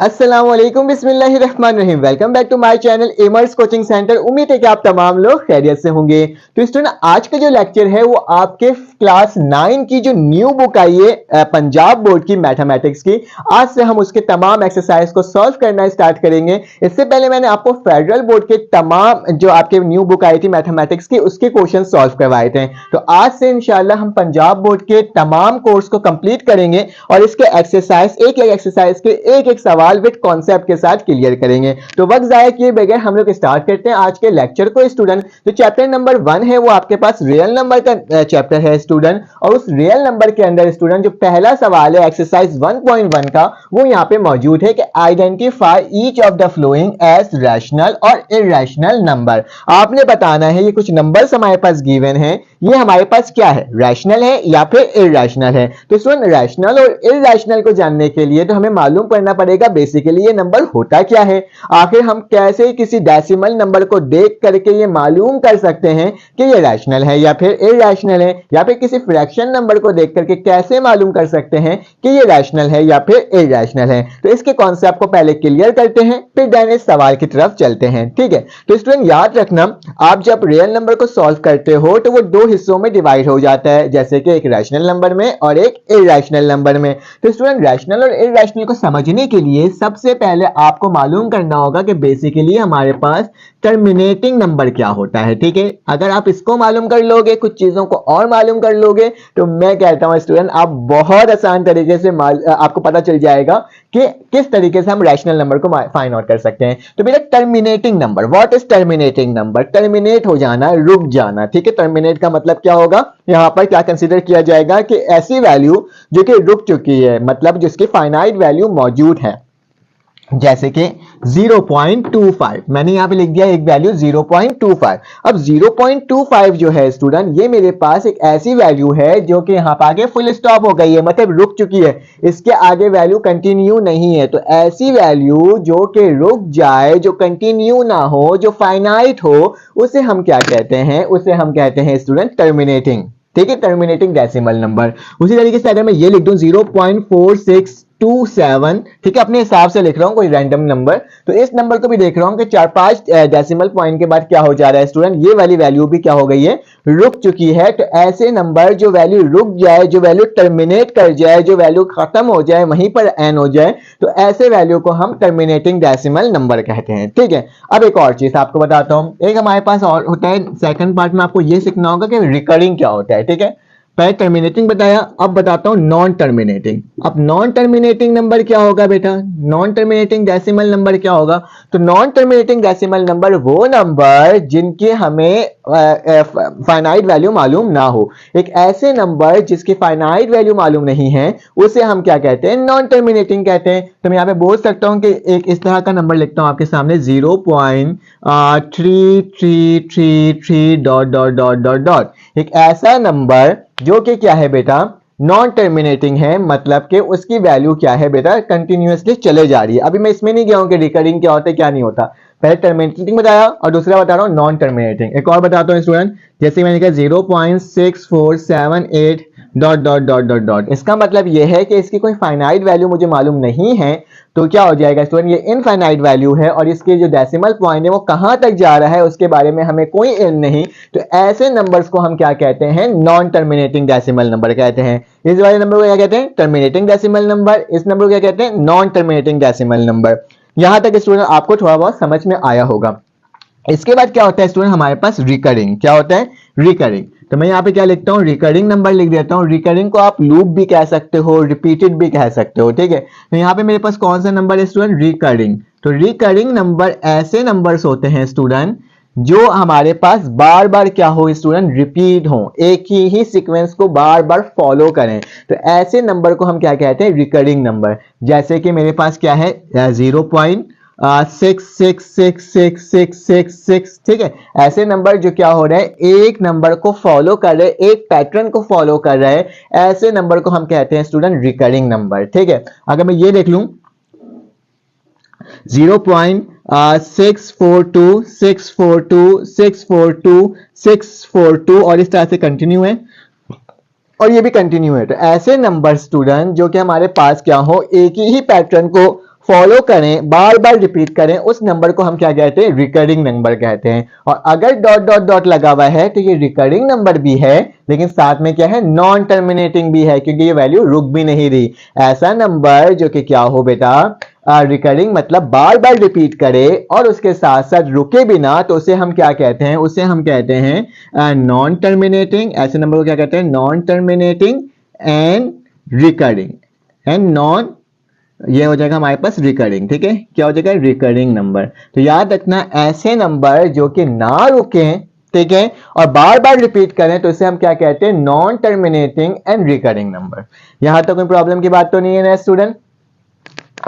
अस्सलामुअलैकुम बिस्मिल्लाहिर्रहमानिर्रहीम। Welcome back to my channel एमर्स कोचिंग सेंटर। उम्मीद है कि आप तमाम लोग खैरियत से होंगे। तो स्टूडेंट, आज का जो लेक्चर है वो आपके क्लास 9 की जो न्यू बुक आई है पंजाब बोर्ड की मैथमेटिक्स की, आज से हम उसके तमाम एक्सरसाइज को सॉल्व करना स्टार्ट करेंगे। इससे पहले मैंने आपको फेडरल बोर्ड के तमाम जो आपके न्यू बुक आई थी मैथमेटिक्स की, उसके क्वेश्चन सॉल्व करवाए थे। तो आज से इंशाल्लाह हम पंजाब बोर्ड के तमाम कोर्स को कंप्लीट करेंगे और इसके एक्सरसाइज एक एक्सरसाइज के एक सवाल विद कॉन्सेप्ट के साथ क्लियर करेंगे। तो वक्त जाया किए बगैर हम लोग स्टार्ट करते हैं आज के लेक्चर को। स्टूडेंट, जो चैप्टर नंबर 1 है वो आपके पास रियल नंबर का चैप्टर है स्टूडेंट, और उस रियल नंबर के अंदर स्टूडेंट जो पहला सवाल है एक्सरसाइज 1.1 का, वो यहाँ पे मौजूद है कि identify each of the following as rational और इरैशनल नंबर। आपने बताना है ये कुछ नंबर्स हमारे पास गिवन है, ये हमारे पास क्या है, रैशनल है या फिर इरैशनल है। तो स्टूडेंट, रैशनल और इरैशनल को जानने के लिए तो हमें मालूम करना पड़ेगा बेसिकली ये नंबर होता क्या है। आखिर हम कैसे किसी डेसिमल नंबर को देख करके ये मालूम कर सकते हैं कि ये रैशनल है या फिर इरैशनल है, या फिर किसी फ्रैक्शन नंबर को देख करके कैसे मालूम कर सकते हैं कि ये रैशनल है या फिर इरैशनल है। तो इसके कॉन्सेप्ट को पहले क्लियर करते हैं, फिर देन इस सवाल की तरफ चलते हैं। ठीक है, तो स्टूडेंट याद रखना, आप जब रियल नंबर को सॉल्व करते हो तो वो दो हिस्सों में डिवाइड हो जाता है, जैसे कि एक रैशनल नंबर में और एक इरैशनल नंबर में। तो स्टूडेंट, रैशनल और इरैशनल को समझने के लिए सबसे पहले आपको मालूम करना होगा कि बेसिकली हमारे पास टर्मिनेटिंग नंबर क्या होता है। ठीक है, अगर आप इसको मालूम कर लोगे, कुछ चीजों को और मालूम कर लोगे, तो मैं कहता हूं स्टूडेंट आप बहुत आसान तरीके से आपको पता चल जाएगा कि किस तरीके से हम रैशनल नंबर को फाइंड आउट कर सकते हैं। तो मेरा terminating number, what is terminating number? Terminate हो जाना, रुक जाना। ठीक है, टर्मिनेट का मतलब क्या होगा, यहां पर क्या कंसीडर किया जाएगा कि ऐसी वैल्यू जो कि रुक चुकी है, मतलब जिसकी फाइनाइट वैल्यू मौजूद है, जैसे कि 0.25 मैंने यहां पे लिख दिया एक वैल्यू 0.25। अब 0.25 जो है स्टूडेंट, ये मेरे पास एक ऐसी वैल्यू है जो कि यहां पर आगे फुल स्टॉप हो गई है, मतलब रुक चुकी है, इसके आगे वैल्यू कंटिन्यू नहीं है। तो ऐसी वैल्यू जो कि रुक जाए, जो कंटिन्यू ना हो, जो फाइनाइट हो, उसे हम क्या कहते हैं? उसे हम कहते हैं स्टूडेंट टर्मिनेटिंग। ठीक है, टर्मिनेटिंग डेसिमल नंबर। उसी तरीके से अगर मैं ये लिख दूं 0.4627, ठीक है, अपने हिसाब से लिख रहा हूं, कोई रैंडम नंबर, तो इस नंबर को भी देख रहा हूं कि 4-5 डेसिमल पॉइंट के बाद क्या हो जा रहा है स्टूडेंट, ये वाली वैल्यू भी क्या हो गई है, रुक चुकी है। तो ऐसे नंबर जो वैल्यू रुक जाए, जो वैल्यू टर्मिनेट कर जाए, जो वैल्यू खत्म हो जाए, वहीं पर एंड हो जाए, तो ऐसे वैल्यू को हम टर्मिनेटिंग डेसिमल नंबर कहते हैं। ठीक है, अब एक और चीज आपको बताता हूं, एक हमारे पास और होता है सेकंड पार्ट में, आपको यह सीखना होगा कि रिकरिंग क्या होता है। ठीक है, पहले टर्मिनेटिंग बताया, अब बताता हूं नॉन टर्मिनेटिंग। अब नॉन टर्मिनेटिंग नंबर क्या होगा बेटा, नॉन टर्मिनेटिंग डेसिमल नंबर क्या होगा? तो नॉन टर्मिनेटिंग डेसिमल नंबर वो नंबर जिनके हमें फाइनाइट वैल्यू मालूम ना हो। एक ऐसे नंबर जिसकी फाइनाइट वैल्यू मालूम नहीं है, उसे हम क्या कहते हैं? नॉन टर्मिनेटिंग कहते हैं। तो मैं यहां पे बोल सकता हूं कि एक इस तरह का नंबर लिखता हूं आपके सामने 0.3333 dot dot dot dot dot, एक ऐसा नंबर जो कि क्या है बेटा, नॉन टर्मिनेटिंग है, मतलब कि उसकी वैल्यू क्या है बेटा, कंटिन्यूअसली चले जा रही है। अभी मैं इसमें नहीं गया हूं कि रिकरिंग क्या होता है क्या नहीं होता, पहले टर्मिनेटिंग बताया और दूसरा बता रहा हूं नॉन टर्मिनेटिंग। एक और बताता हूं स्टूडेंट, जैसे मैंने कहा 0.6478 dot dot dot dot dot, इसका मतलब यह है कि इसकी कोई फाइनाइट वैल्यू मुझे मालूम नहीं है। तो क्या हो जाएगा स्टूडेंट, ये इनफाइनाइट वैल्यू है और इसके जो डेसिमल पॉइंट है वो कहां तक जा रहा है उसके बारे में हमें कोई इल्म नहीं। तो ऐसे नंबर्स को हम क्या कहते हैं? नॉन टर्मिनेटिंग डेसिमल नंबर कहते हैं। इस वाले नंबर को क्या कहते हैं? Terminating decimal number. इस नंबर को क्या कहते हैं? Non terminating decimal number. यहां तक स्टूडेंट आपको थोड़ा बहुत समझ में आया होगा। इसके बाद क्या होता है स्टूडेंट, हमारे पास रिकरिंग। क्या होता है? रिकरिंग। तो मैं यहाँ पे क्या लिखता हूँ, रिकरिंग नंबर लिख देता हूँ। रिकरिंग को आप लूप भी कह सकते हो, रिपीटेड भी कह सकते हो। ठीक है, तो यहाँ पे मेरे पास कौन सा नंबर है स्टूडेंट? रिकरिंग। तो रिकरिंग नंबर ऐसे नंबर्स होते हैं स्टूडेंट जो हमारे पास बार बार क्या हो स्टूडेंट, रिपीट हो, एक ही सीक्वेंस को बार बार फॉलो करें। तो ऐसे नंबर को हम क्या कहते हैं? Recurring number. जैसे कि मेरे पास क्या है 0.666666, ठीक है, ऐसे नंबर जो क्या हो रहे हैं, एक नंबर को फॉलो कर रहे हैं, एक पैटर्न को फॉलो कर रहे हैं, ऐसे नंबर को हम कहते हैं स्टूडेंट रिकरिंग नंबर। ठीक है, अगर मैं ये देख लूं 0.642 और इस तरह से कंटिन्यू है और ये भी कंटिन्यू है। तो ऐसे नंबर स्टूडेंट जो कि हमारे पास क्या हो, एक ही पैटर्न को फॉलो करें, बार बार रिपीट करें, उस नंबर को हम क्या कहते हैं, रिकरिंग नंबर कहते हैं। और अगर डॉट डॉट डॉट लगा हुआ है तो ये रिकरिंग नंबर भी है, लेकिन साथ में क्या है, नॉन टर्मिनेटिंग भी है, क्योंकि ये वैल्यू रुक भी नहीं रही। ऐसा नंबर जो कि क्या हो बेटा, रिकरिंग मतलब बार बार रिपीट करे और उसके साथ साथ रुके भी ना, तो उसे हम क्या कहते हैं, उसे हम कहते हैं नॉन टर्मिनेटिंग। ऐसे नंबर को क्या कहते हैं, non terminating and recurring. And non, ये हो जाएगा हमारे पास रिकरिंग। ठीक है, क्या हो जाएगा, रिकरिंग नंबर। तो याद रखना, ऐसे नंबर जो कि ना रुके, ठीक है, और बार बार रिपीट करें, तो इसे हम क्या कहते हैं, non terminating and recurring number. यहां तक कोई प्रॉब्लम की बात तो नहीं है ना स्टूडेंट।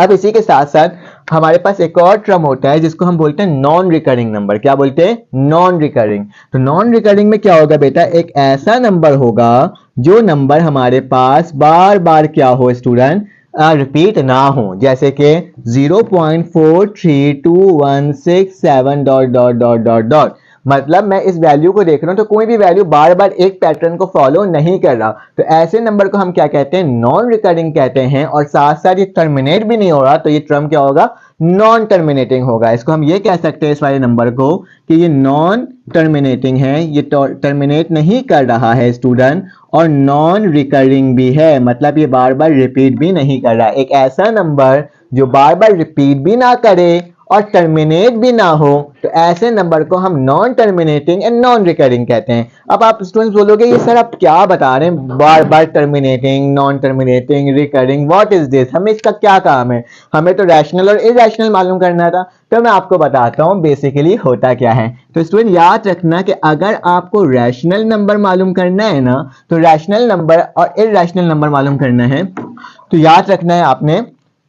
अब इसी के साथ साथ हमारे पास एक और टर्म होता है जिसको हम बोलते हैं नॉन रिकरिंग नंबर। क्या बोलते हैं, नॉन रिकरिंग। तो नॉन रिकरिंग में क्या होगा बेटा, एक ऐसा नंबर होगा जो नंबर हमारे पास बार बार क्या हो स्टूडेंट, रिपीट ना हो। जैसे कि 0.43217 dot dot dot dot dot, मतलब मैं इस वैल्यू को देख रहा हूं तो कोई भी वैल्यू बार बार एक पैटर्न को फॉलो नहीं कर रहा, तो ऐसे नंबर को हम क्या कहते हैं, नॉन रिकरिंग कहते हैं। और साथ साथ ये टर्मिनेट भी नहीं हो रहा, तो ये टर्म क्या होगा, नॉन टर्मिनेटिंग होगा। इसको हम ये कह सकते हैं इस वाले नंबर को कि ये नॉन टर्मिनेटिंग है, ये टर्मिनेट नहीं कर रहा है स्टूडेंट, और नॉन रिकरिंग भी है, मतलब ये बार बार रिपीट भी नहीं कर रहा। एक ऐसा नंबर जो बार बार रिपीट भी ना करे और टर्मिनेट भी ना हो, तो ऐसे नंबर को हम non terminating and non recurring कहते हैं। अब आप स्टूडेंट्स बोलोगे ये सर आप क्या बता रहे हैं, बार बार terminating, non terminating, recurring, what is this, हमें इसका क्या काम है, हमें तो रैशनल और इरैशनल मालूम करना था। तो मैं आपको बताता हूं बेसिकली होता क्या है। तो स्टूडेंट याद रखना कि अगर आपको रैशनल नंबर मालूम करना है ना, तो रैशनल नंबर और इरैशनल नंबर मालूम करना है, तो याद रखना है आपने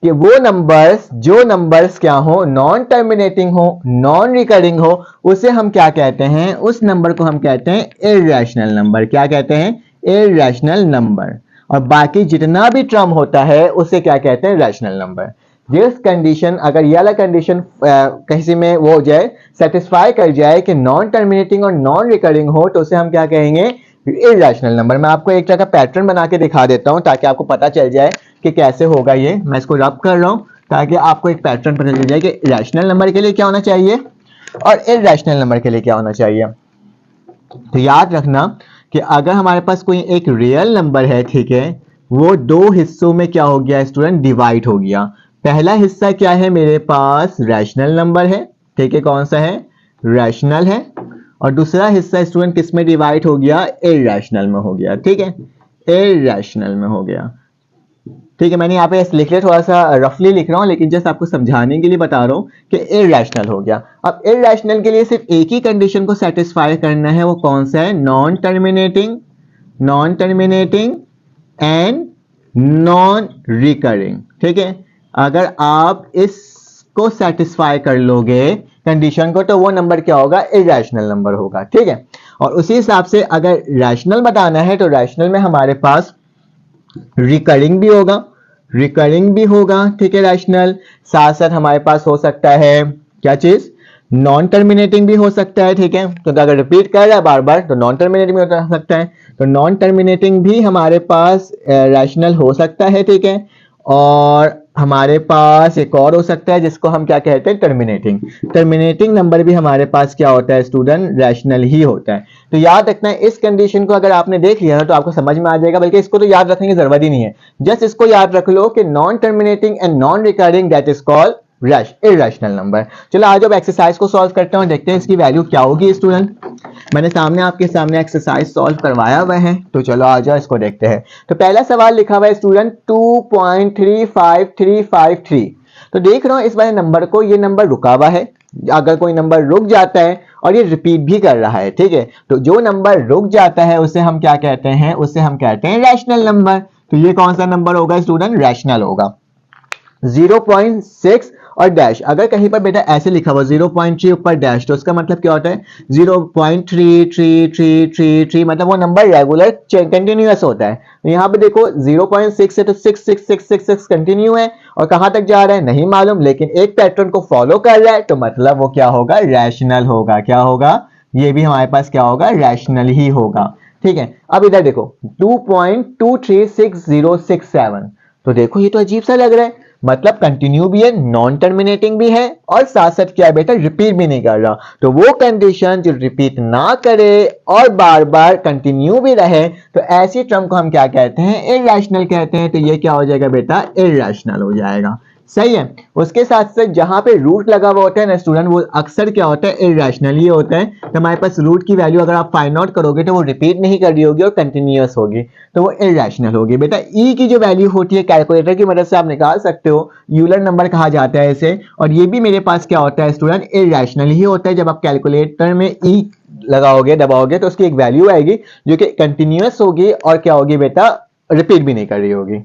कि वो नंबर्स, जो नंबर्स क्या हो, नॉन टर्मिनेटिंग हो, नॉन रिकरिंग हो, उसे हम क्या कहते हैं, उस नंबर को हम कहते हैं इरैशनल नंबर। क्या कहते हैं, इरैशनल नंबर। और बाकी जितना भी टर्म होता है उसे क्या कहते हैं, रैशनल नंबर। जिस कंडीशन, अगर ये वाला कंडीशन किसी में वो हो जाए, सेटिस्फाई कर जाए कि नॉन टर्मिनेटिंग और नॉन रिकरिंग हो, तो उसे हम क्या कहेंगे, इरैशनल नंबर। मैं आपको एक तरह का पैटर्न बना के दिखा देता हूं ताकि आपको पता चल जाए कि कैसे होगा ये। मैं इसको रब कर रहा हूं ताकि आपको एक पैटर्न पता चल जाए कि रैशनल नंबर के लिए क्या होना चाहिए और इरैशनल नंबर के लिए क्या होना चाहिए। तो याद रखना कि अगर हमारे पास कोई एक रियल नंबर है, ठीक है, वो दो हिस्सों में क्या हो गया स्टूडेंट, डिवाइड हो गया। पहला हिस्सा क्या है, मेरे पास रैशनल नंबर है, ठीक है, कौन सा है, रैशनल है। और दूसरा हिस्सा स्टूडेंट किस में डिवाइड हो गया, इरैशनल में हो गया। ठीक है, इरैशनल में हो गया। ठीक है, मैंने यहाँ पे लिख लिया, थोड़ा सा रफली लिख रहा हूँ, लेकिन जस्ट आपको समझाने के लिए बता रहा हूँ कि इरैशनल हो गया। अब इरैशनल के लिए सिर्फ एक ही कंडीशन को सेटिस्फाई करना है, वो कौन सा है, non terminating, non terminating and non recurring. ठीक है, अगर आप इसको सेटिस्फाई कर लोगे कंडीशन को, तो वो नंबर क्या होगा, इरैशनल नंबर होगा। ठीक है, और उसी हिसाब से अगर रैशनल बताना है, तो रैशनल में हमारे पास रिकरिंग भी होगा, रिकरिंग भी होगा। ठीक है, रैशनल साथ साथ हमारे पास हो सकता है क्या चीज, नॉन टर्मिनेटिंग भी हो सकता है। ठीक है, तो अगर रिपीट कर रहा है बार बार तो नॉन टर्मिनेटिंग भी हो सकता है, तो नॉन टर्मिनेटिंग भी हमारे पास रैशनल हो सकता है। ठीक है, और हमारे पास एक और हो सकता है जिसको हम क्या कहते हैं, टर्मिनेटिंग। टर्मिनेटिंग नंबर भी हमारे पास क्या होता है स्टूडेंट, रैशनल ही होता है। तो याद रखना है, इस कंडीशन को अगर आपने देख लिया ना तो आपको समझ में आ जाएगा, बल्कि इसको तो याद रखने की जरूरत ही नहीं है। जस्ट इसको याद रख लो कि non terminating and non recurring, that is called irrational number. चलो आज अब एक्सरसाइज को सॉल्व करते हैं और देखते हैं इसकी वैल्यू क्या होगी स्टूडेंट। मैंने सामने आपके सामने एक्सरसाइज सॉल्व करवाया हुआ है, तो चलो आ जाओ इसको देखते हैं। तो पहला सवाल लिखा हुआ है स्टूडेंट 2.35353। तो देख रहा हूं इस वाले नंबर को, ये नंबर रुका हुआ है। अगर कोई नंबर रुक जाता है और ये रिपीट भी कर रहा है, ठीक है, तो जो नंबर रुक जाता है उसे हम क्या कहते हैं, उसे हम कहते हैं रैशनल नंबर। तो ये कौन सा नंबर होगा स्टूडेंट, रैशनल होगा। 0.6 और डैश, अगर कहीं पर बेटा ऐसे लिखा हुआ 0.3 ऊपर डैश, तो उसका मतलब क्या होता है, 0.3333, मतलब वो नंबर रेगुलर कंटिन्यूअस होता है। तो यहाँ पे देखो 0.6 है तो 66666 कंटिन्यू है, और कहां तक जा रहा है नहीं मालूम, लेकिन एक पैटर्न को फॉलो कर रहा है, तो मतलब वो क्या होगा, रैशनल होगा। क्या होगा, ये भी हमारे पास क्या होगा, रैशनल ही होगा। ठीक है, अब इधर देखो 2.236067, तो देखो ये तो अजीब सा लग रहा है। मतलब कंटिन्यू भी है, नॉन टर्मिनेटिंग भी है और साथ साथ क्या है बेटा, रिपीट भी नहीं कर रहा। तो वो कंडीशन जो रिपीट ना करे और बार बार कंटिन्यू भी रहे, तो ऐसी टर्म को हम क्या कहते हैं, इररेशनल कहते हैं। तो ये क्या हो जाएगा बेटा, इररेशनल हो जाएगा। सही है। उसके साथ साथ जहां पे रूट लगा हुआ होता है ना स्टूडेंट, वो अक्सर क्या होता है, इररेशनल ही होता है। तो हमारे पास रूट की वैल्यू अगर आप फाइंड आउट करोगे तो वो रिपीट नहीं कर रही होगी और कंटिन्यूअस होगी, तो वो इररेशनल होगी। बेटा ई की जो वैल्यू होती है कैलकुलेटर की मदद से आप निकाल सकते हो, यूलर नंबर कहा जाता है इसे। और ये भी मेरे पास क्या होता है स्टूडेंट, इररेशनल ही होता है। जब आप कैलकुलेटर में ई लगाओगे, दबाओगे, तो उसकी एक वैल्यू आएगी जो कि कंटिन्यूअस होगी और क्या होगी बेटा, रिपीट भी नहीं कर रही होगी।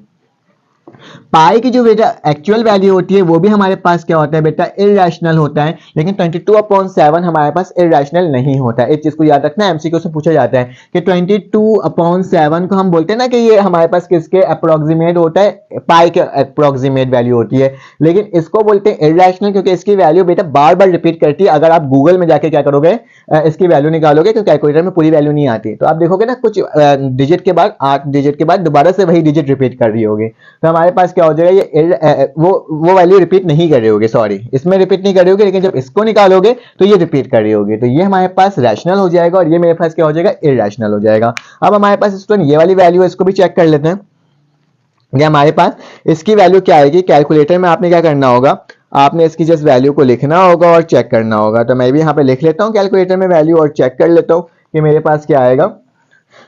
पाई की जो बेटा एक्चुअल वैल्यू होती है वो भी हमारे पास क्या होता है बेटा, इररेशनल होता है। लेकिन 22/7 हमारे पास इररेशनल नहीं होता है। इस चीज को याद रखना, एमसीक्यू से पूछा जाता है कि 22/7 को हम बोलते हैं ना कि ये हमारे पास किसके अप्रोक्सीमेट होता है, पाई के अप्रोक्सीमेट वैल्यू होती है। लेकिन इसको बोलते हैं इररेशनल क्योंकि इसकी वैल्यू बेटा बार बार रिपीट करती है। अगर आप गूगल में जाके क्या करोगे, इसकी वैल्यू निकालोगे, क्योंकि कैलकुलेटर में पूरी वैल्यू नहीं आती, तो आप देखोगे ना कुछ डिजिट के बाद, 8 डिजिट के बाद दोबारा से वही डिजिट रिपीट कर रही होगी। तो हमारे पास क्या हो जाएगा, ये वो वैल्यू रिपीट नहीं कर रही होगी, सॉरी, इसमें रिपीट नहीं कर रही होगी, लेकिन जब इसको निकालोगे तो ये रिपीट कर रही होगी। तो ये हमारे पास रैशनल हो जाएगा और ये मेरे पास क्या हो जाएगा, इररेशनल हो जाएगा। अब हमारे पास स्टूडेंट ये वाली वैल्यू है, इसको भी चेक कर लेते हैं। ये हमारे पास इसकी वैल्यू क्या आएगी, कैलकुलेटर में आपने क्या करना होगा, आपने इसकी जस्ट वैल्यू को लिखना होगा और चेक करना होगा। तो मैं भी यहाँ पे लिख लेता हूँ कैलकुलेटर में वैल्यू और चेक कर लेता हूँ कि मेरे पास क्या आएगा।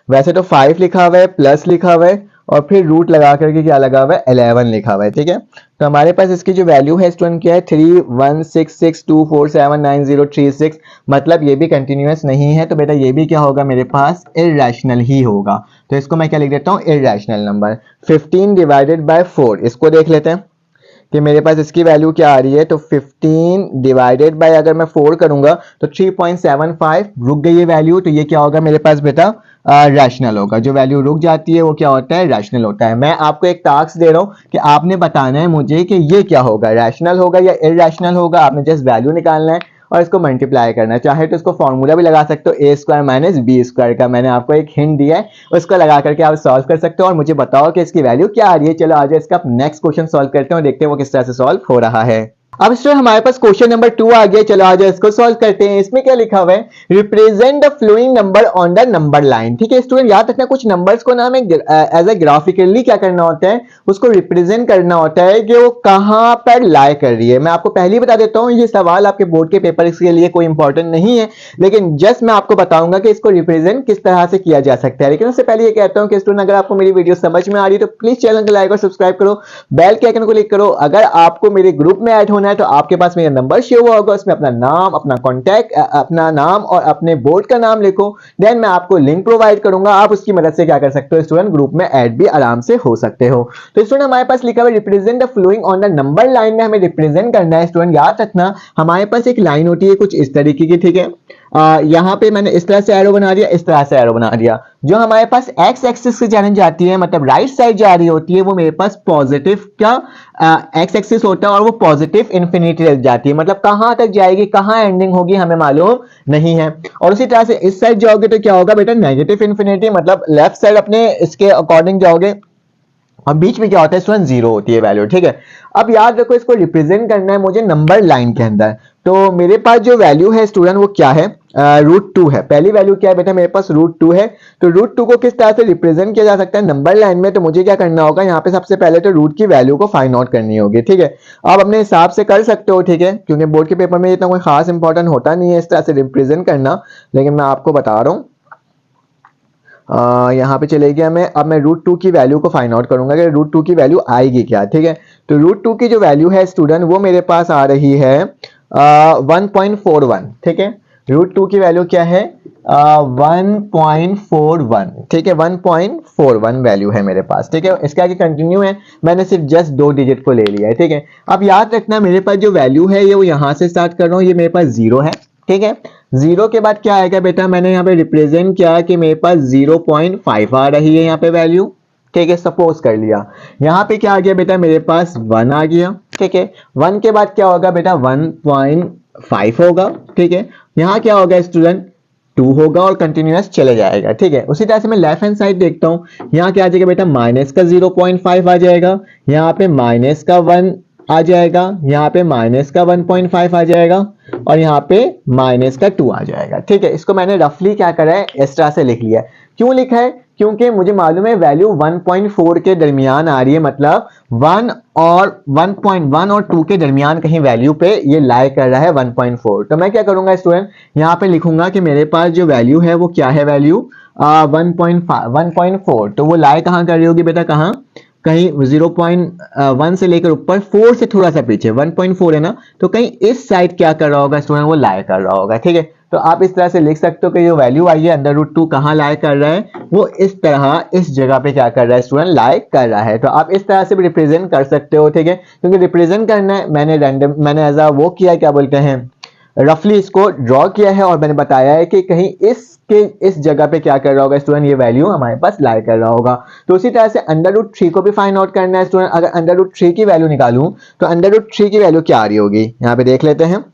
वैसे तो 5 लिखा हुआ है, प्लस लिखा हुआ है और फिर रूट लगा करके क्या लगा हुआ है, 11 लिखा हुआ है। ठीक है, तो हमारे पास इसकी जो वैल्यू है स्टूडेंट क्या है, 316624799036। मतलब ये भी कंटिन्यूअस नहीं है, तो बेटा ये भी क्या होगा मेरे पास, इररेशनल ही होगा। तो इसको मैं क्या लिख देता हूँ, इररेशनल नंबर। 15 डिवाइडेड बाय 4, इसको देख लेते हैं कि मेरे पास इसकी वैल्यू क्या आ रही है। तो 15 डिवाइडेड बाय अगर मैं 4 करूंगा तो 3.75, रुक गई ये वैल्यू। तो ये क्या होगा मेरे पास बेटा, रैशनल होगा। जो वैल्यू रुक जाती है वो क्या होता है, रैशनल होता है। मैं आपको एक टास्क दे रहा हूं कि आपने बताना है मुझे कि ये क्या होगा, रैशनल होगा या इररेशनल होगा। आपने जस्ट वैल्यू निकालना है और इसको मल्टीप्लाई करना है। चाहे तो इसको फॉर्मूला भी लगा सकते हो, a² माइनस b² का, मैंने आपको एक हिंट दिया है, उसको लगा करके आप सॉल्व कर सकते हो और मुझे बताओ कि इसकी वैल्यू क्या आ रही है। चलो आज इसका नेक्स्ट क्वेश्चन सॉल्व करते हैं और देखते हैं वो किस तरह से सॉल्व हो रहा है। अब स्टूडेंट हमारे पास क्वेश्चन नंबर 2 आ गया। चलो आज इसको सॉल्व करते हैं। इसमें क्या लिखा हुआ है, represent the flowing number on the number line. ठीक है स्टूडेंट, याद रखना कुछ नंबर्स को ना हमें एज ए ग्राफिकली क्या करना होता है, उसको रिप्रेजेंट करना होता है कि वो कहां पर लाई कर रही है। मैं आपको पहले ही बता देता हूं, ये सवाल आपके बोर्ड के पेपर के लिए कोई इंपॉर्टेंट नहीं है, लेकिन जस्ट मैं आपको बताऊंगा कि इसको रिप्रेजेंट किस तरह से किया जा सकता है। लेकिन उससे पहले ये कहता हूं कि स्टूडेंट अगर आपको मेरी वीडियो समझ में आ रही है तो प्लीज चैनल को लाइक और सब्सक्राइब करो, बेल के आइकन को क्लिक करो। अगर आपको मेरे ग्रुप में ऐड होना है तो आपके पास मेरा नंबर शेयर हुआ होगा, उसमें अपना नाम, अपना कॉन्टैक्ट, अपना नाम और अपने बोर्ड का नाम लिखो, देन मैं आपको लिंक प्रोवाइड करूंगा। आप उसकी मदद से क्या कर सकते हो स्टूडेंट, ग्रुप में ऐड भी आराम से हो सकते हो। तो स्टूडेंट हमारे पास लिखा हुआ represent the flowing on the number line में हमें रिप्रेजेंट करना है। स्टूडेंट याद रखना हमारे पास एक लाइन होती है कुछ इस तरीके की, ठीक है। यहां पे मैंने इस तरह से एरो बना दिया, इस तरह से एरो बना दिया। जो हमारे पास एक्स एक्सिस से जाने जाती है, मतलब राइट साइड जा रही होती है, वो मेरे पास पॉजिटिव का एक्स एक्सिस होता है और वो पॉजिटिव इंफिनिटी तक जाती है। मतलब कहां तक जाएगी, कहां एंडिंग होगी हमें मालूम नहीं है। और उसी तरह से इस साइड जाओगे तो क्या होगा बेटा, नेगेटिव इंफिनिटी, मतलब लेफ्ट साइड अपने इसके अकॉर्डिंग जाओगे और बीच में क्या होता है स्टूडेंट, जीरो होती है वैल्यू। ठीक है, अब याद रखो इसको रिप्रेजेंट करना है मुझे नंबर लाइन के अंदर। तो मेरे पास जो वैल्यू है स्टूडेंट वो क्या है, √2 है। पहली वैल्यू क्या है बेटा, मेरे पास √2 है। तो √2 को किस तरह से रिप्रेजेंट किया जा सकता है नंबर लाइन में, तो मुझे क्या करना होगा, यहाँ पे सबसे पहले तो रूट की वैल्यू को फाइंड आउट करनी होगी। ठीक है, आप अपने हिसाब से कर सकते हो, ठीक है, क्योंकि बोर्ड के पेपर में इतना कोई खास इंपॉर्टेंट होता नहीं है इस तरह से रिप्रेजेंट करना, लेकिन मैं आपको बता रहा हूँ। यहाँ पे चले गया मैं, अब मैं √2 की वैल्यू को फाइंड आउट करूंगा कि √2 की वैल्यू आएगी क्या। ठीक है, तो √2 की जो वैल्यू है स्टूडेंट वो मेरे पास आ रही है 1.41। ठीक है, √2 की वैल्यू क्या है, 1.41। ठीक है, 1.41 वैल्यू है मेरे पास। ठीक है, इसके आगे कंटिन्यू है, मैंने सिर्फ जस्ट 2 डिजिट को ले लिया है। ठीक है, अब याद रखना मेरे पास जो वैल्यू है ये वो यहाँ से स्टार्ट कर रहा हूँ, ये मेरे पास 0 है। ठीक है, 0 के बाद क्या आएगा बेटा, मैंने यहाँ पे रिप्रेजेंट किया कि मेरे पास 0.5 आ रही है यहाँ पे वैल्यू। ठीक है, सपोज कर लिया। यहाँ पे क्या आ गया बेटा, मेरे पास 1 आ गया। ठीक है, 1 के बाद क्या होगा बेटा, 1.5 होगा। ठीक है, यहाँ क्या होगा स्टूडेंट, 2 होगा और कंटिन्यूअस चले जाएगा, ठीक है। उसी तरह से मैं लेफ्ट हैंड साइड देखता हूँ, यहाँ क्या आ जाएगा बेटा, माइनस का 0.5 आ जाएगा, यहाँ पे माइनस का 1 आ जाएगा, यहाँ पे माइनस का 1.5 आ जाएगा और यहाँ पे माइनस का 2 आ जाएगा, ठीक है। इसको मैंने रफली क्या करा है, इस तरह से लिख लिया है। क्यों लिखा है, क्योंकि मुझे मालूम है वैल्यू 1.4 के दरमियान आ रही है, मतलब 1.1 और 2 के दरमियान कहीं वैल्यू पे ये लाई कर रहा है 1.4। तो मैं क्या करूंगा स्टूडेंट, यहाँ पे लिखूंगा कि मेरे पास जो वैल्यू है वो क्या है, वैल्यू 1.4। तो वो लाई कहाँ कर रही होगी बेटा, कहाँ, कहीं 0.1 से लेकर ऊपर 4 से थोड़ा सा पीछे 1.4 है ना, तो कहीं इस साइड क्या कर रहा होगा स्टूडेंट, वो लाई कर रहा होगा, ठीक है। तो आप इस तरह से लिख सकते हो कि जो वैल्यू आई है √2 कहाँ लाई कर रहा है, वो इस तरह इस जगह पे क्या कर रहा है स्टूडेंट, लाई कर रहा है। तो आप इस तरह से भी रिप्रेजेंट कर सकते हो, ठीक है। क्योंकि रिप्रेजेंट करना है, मैंने एज वो किया, क्या बोलते हैं, रफली इसको ड्रॉ किया है और मैंने बताया है कि कहीं इस जगह पे क्या कर रहा होगा स्टूडेंट, ये वैल्यू हमारे पास लाई कर रहा होगा। तो उसी तरह से √3 को भी फाइंड आउट करना है स्टूडेंट। अगर √3 की वैल्यू निकालूं तो √3 की वैल्यू क्या आ रही होगी, यहाँ पे देख लेते हैं।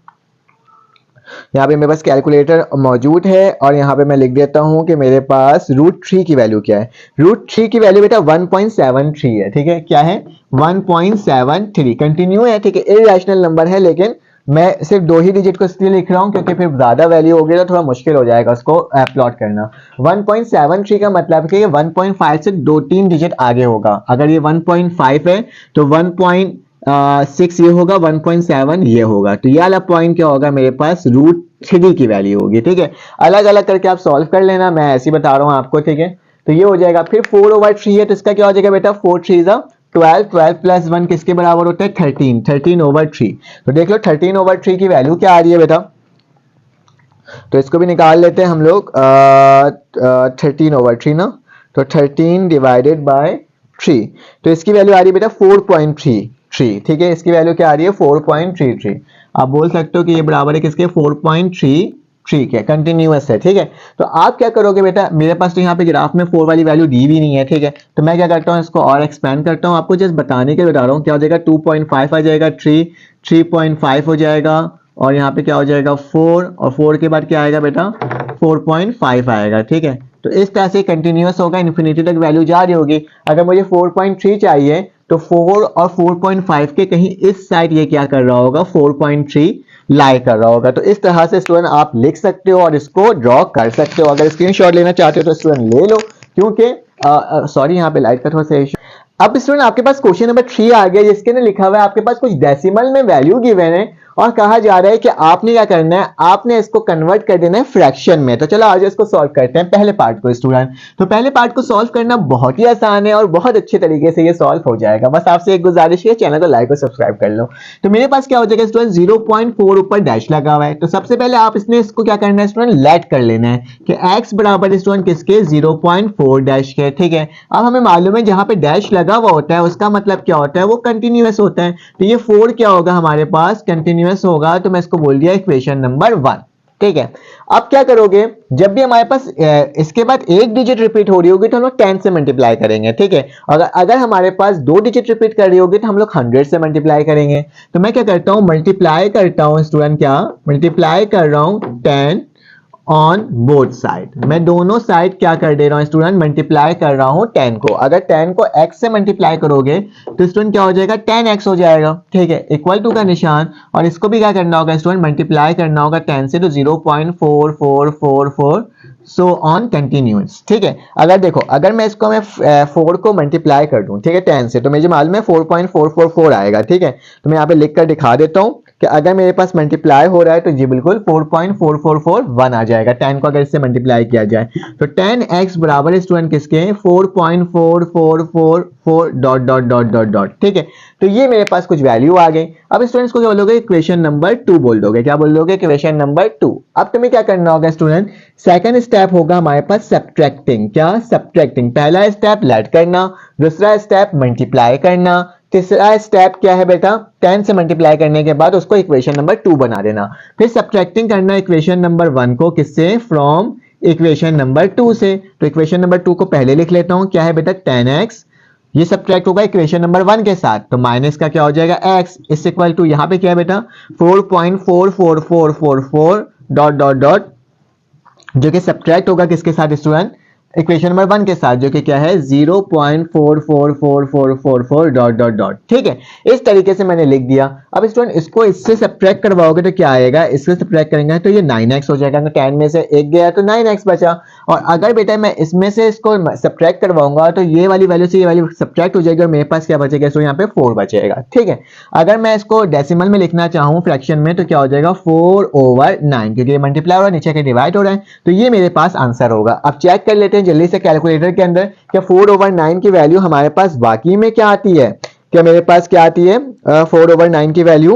यहाँ पे मेरे पास कैलकुलेटर मौजूद है और यहाँ पे मैं लिख देता हूँ कि मेरे पास √3 की वैल्यू क्या है। √3 की वैल्यू बेटा 1.73 है, ठीक है। क्या है, 1.73 कंटिन्यू है, ठीक है, इरेशनल नंबर है, लेकिन मैं सिर्फ 2 ही डिजिट को इसलिए लिख रहा हूँ क्योंकि फिर ज्यादा वैल्यू होगी तो थोड़ा मुश्किल हो जाएगा उसको प्लॉट करना। 1.73 का मतलब कि 1.5 से 2-3 डिजिट आगे होगा। अगर ये 1.5 है तो 1.6 ये होगा, 1.7 ये होगा। तो ये वाला पॉइंट क्या होगा, मेरे पास √3 की वैल्यू होगी, ठीक है। अलग अलग करके आप सॉल्व कर लेना, मैं ऐसे ही बता रहा हूँ आपको, ठीक है। तो ये हो जाएगा। फिर 4/3 है तो इसका क्या हो जाएगा बेटा, 4 3 12, 12 प्लस 1 किसके बराबर होता है, 13, 13/3। तो देख लो 13/3 की वैल्यू क्या आ रही है बेटा, तो इसको भी निकाल लेते हैं हम लोग। 13/3 ना, तो 13 डिवाइडेड बाय 3, तो इसकी वैल्यू आ रही है बेटा 4.33, ठीक है। इसकी वैल्यू क्या आ रही है, 4.33। आप बोल सकते हो कि ये बराबर है किसके, 4.33 के, कंटिन्यूअस है, ठीक है। तो आप क्या करोगे बेटा, मेरे पास तो यहाँ पे ग्राफ में 4 वाली वैल्यू दी भी नहीं है, ठीक है। तो मैं क्या करता हूँ, इसको और एक्सपेंड करता हूँ, आपको जस्ट बताने के लिए बता रहा हूँ। क्या हो जाएगा, 2.5 आ जाएगा, 3.5 हो जाएगा और यहाँ पे क्या हो जाएगा 4, और 4 के बाद क्या आएगा बेटा, 4.5 आएगा, ठीक है। तो इस तरह से कंटिन्यूअस होगा, इन्फिनिटी तक वैल्यू जा रही होगी। अगर मुझे 4.3 चाहिए तो 4 और 4.5 के कहीं इस साइड ये क्या कर रहा होगा, 4.3 लाई कर रहा होगा। तो इस तरह से स्टूडेंट आप लिख सकते हो और इसको ड्रॉ कर सकते हो। अगर स्क्रीनशॉट लेना चाहते हो तो स्टूडेंट ले लो, क्योंकि सॉरी यहाँ पे लाइट का थोड़ा सा इशू। अब स्टूडेंट आपके पास क्वेश्चन नंबर 3 आ गया, जिसके अंदर लिखा हुआ है आपके पास कुछ डेसिमल में वैल्यू गिवन है और कहा जा रहा है कि आपने क्या करना है, आपने इसको कन्वर्ट कर देना है फ्रैक्शन में। तो चलो आज इसको सॉल्व करते हैं पहले पार्ट को स्टूडेंट। तो पहले पार्ट को सॉल्व करना बहुत ही आसान है और बहुत अच्छे तरीके से ये सॉल्व हो जाएगा। बस आपसे एक गुजारिश है, चैनल को लाइक और सब्सक्राइब कर लो। तो मेरे पास क्या हो जाएगा स्टूडेंट, 0.4 ऊपर डैश लगा हुआ है। तो सबसे पहले आप इसको क्या करना है स्टूडेंट, लेट कर लेना है कि x बराबर स्टूडेंट किसके, 0.4 डैश के, ठीक है। अब हमें मालूम है जहां पे डैश लगा हुआ होता है उसका मतलब क्या होता है, वो कंटिन्यूअस होता है। तो ये 4 क्या होगा हमारे पास, कंटिन्यूअस होगा। तो मैं इसको बोल दिया इक्वेशन नंबर 1, ठीक है। अब क्या करोगे, जब भी हमारे पास इसके बाद एक डिजिट रिपीट हो रही होगी तो हम लोग 10 से मल्टीप्लाई करेंगे, ठीक है। अगर हमारे पास 2 डिजिट रिपीट कर रही होगी तो हम लोग 100 से मल्टीप्लाई करेंगे। तो मैं क्या करता हूं, मल्टीप्लाई करता हूं स्टूडेंट, क्या मल्टीप्लाई कर रहा हूं, 10 ऑन बोथ साइड। मैं दोनों साइड क्या कर दे रहा हूं स्टूडेंट, मल्टीप्लाई कर रहा हूं 10 को। अगर 10 को x से मल्टीप्लाई करोगे तो स्टूडेंट क्या हो जाएगा, 10x हो जाएगा, ठीक है, इक्वल टू का निशान। और इसको भी क्या करना होगा स्टूडेंट, मल्टीप्लाई करना होगा 10 से, तो 0.4444 सो ऑन कंटिन्यूअस, ठीक है। अगर देखो, अगर मैं इसको 4 को मल्टीप्लाई कर दूं, ठीक है, 10 से, तो मुझे मालूम है 4.444 आएगा, ठीक है। तो मैं यहाँ पे लिख कर दिखा देता हूं कि अगर मेरे पास मल्टीप्लाई हो रहा है तो जी बिल्कुल 4.4441 आ जाएगा 10 को अगर इससे मल्टीप्लाई किया जाए। तो 10x बराबर स्टूडेंट किसके, 4.4444 dot dot dot dot dot, ठीक है। तो ये मेरे पास कुछ वैल्यू आ गई। अब स्टूडेंट्स को क्या बोलोगे, इक्वेशन नंबर 2 बोल दोगे। क्या बोल दोगे, इक्वेशन नंबर 2। अब तुम्हें क्या करना होगा स्टूडेंट, सेकंड स्टेप होगा हमारे पास सब्ट्रैक्टिंग। क्या, सब्ट्रैक्टिंग। पहला स्टेप लेट करना, दूसरा स्टेप मल्टीप्लाई करना, तीसरा स्टेप क्या है बेटा, 10 से मल्टीप्लाई करने के बाद उसको इक्वेशन नंबर 2 बना देना। फिर सब्ट्रैक्टिंग करना इक्वेशन नंबर 1 को किससे, फ्रॉम इक्वेशन नंबर 2 से। तो इक्वेशन नंबर 2 को पहले लिख लेता हूं, क्या है बेटा 10x, ये सब्ट्रैक्ट होगा इक्वेशन नंबर 1 के साथ, तो माइनस का क्या हो जाएगा x इज इक्वल टू, यहां पे क्या है बेटा 4.44444 डॉट डॉट डॉट जो कि सब्ट्रैक्ट होगा किसके साथ स्टूडेंट, इक्वेशन नंबर 1 के साथ, जो कि क्या है 0.444444 डॉट डॉट डॉट। ठीक है, इस तरीके से मैंने लिख दिया। अब स्टूडेंट इसको इससे सब्ट्रैक्ट करवाओगे तो क्या आएगा, इससे सब्ट्रैक्ट करेंगे तो ये 9x हो जाएगा, तो 10 में से 1 गया तो 9x बचा। और अगर बेटा मैं इसमें से इसको सब्ट्रैक्ट करवाऊंगा तो ये वाली वैल्यू से ये वाली सब्ट्रैक्ट हो जाएगी और मेरे पास क्या बचेगा, तो यहाँ पे 4 बचेगा। ठीक है, अगर मैं इसको डेसिमल में लिखना चाहूँ फ्रैक्शन में तो क्या हो जाएगा 4/9, क्योंकि ये मल्टीप्लाई हो रहा है नीचे के डिवाइड हो रहा है, तो ये मेरे पास आंसर होगा। अब चेक कर लेते हैं जल्दी से कैलकुलेटर के अंदर, क्या 4/9 की वैल्यू हमारे पास वाकई में क्या आती है, क्या मेरे पास क्या आती है 4/9 की वैल्यू,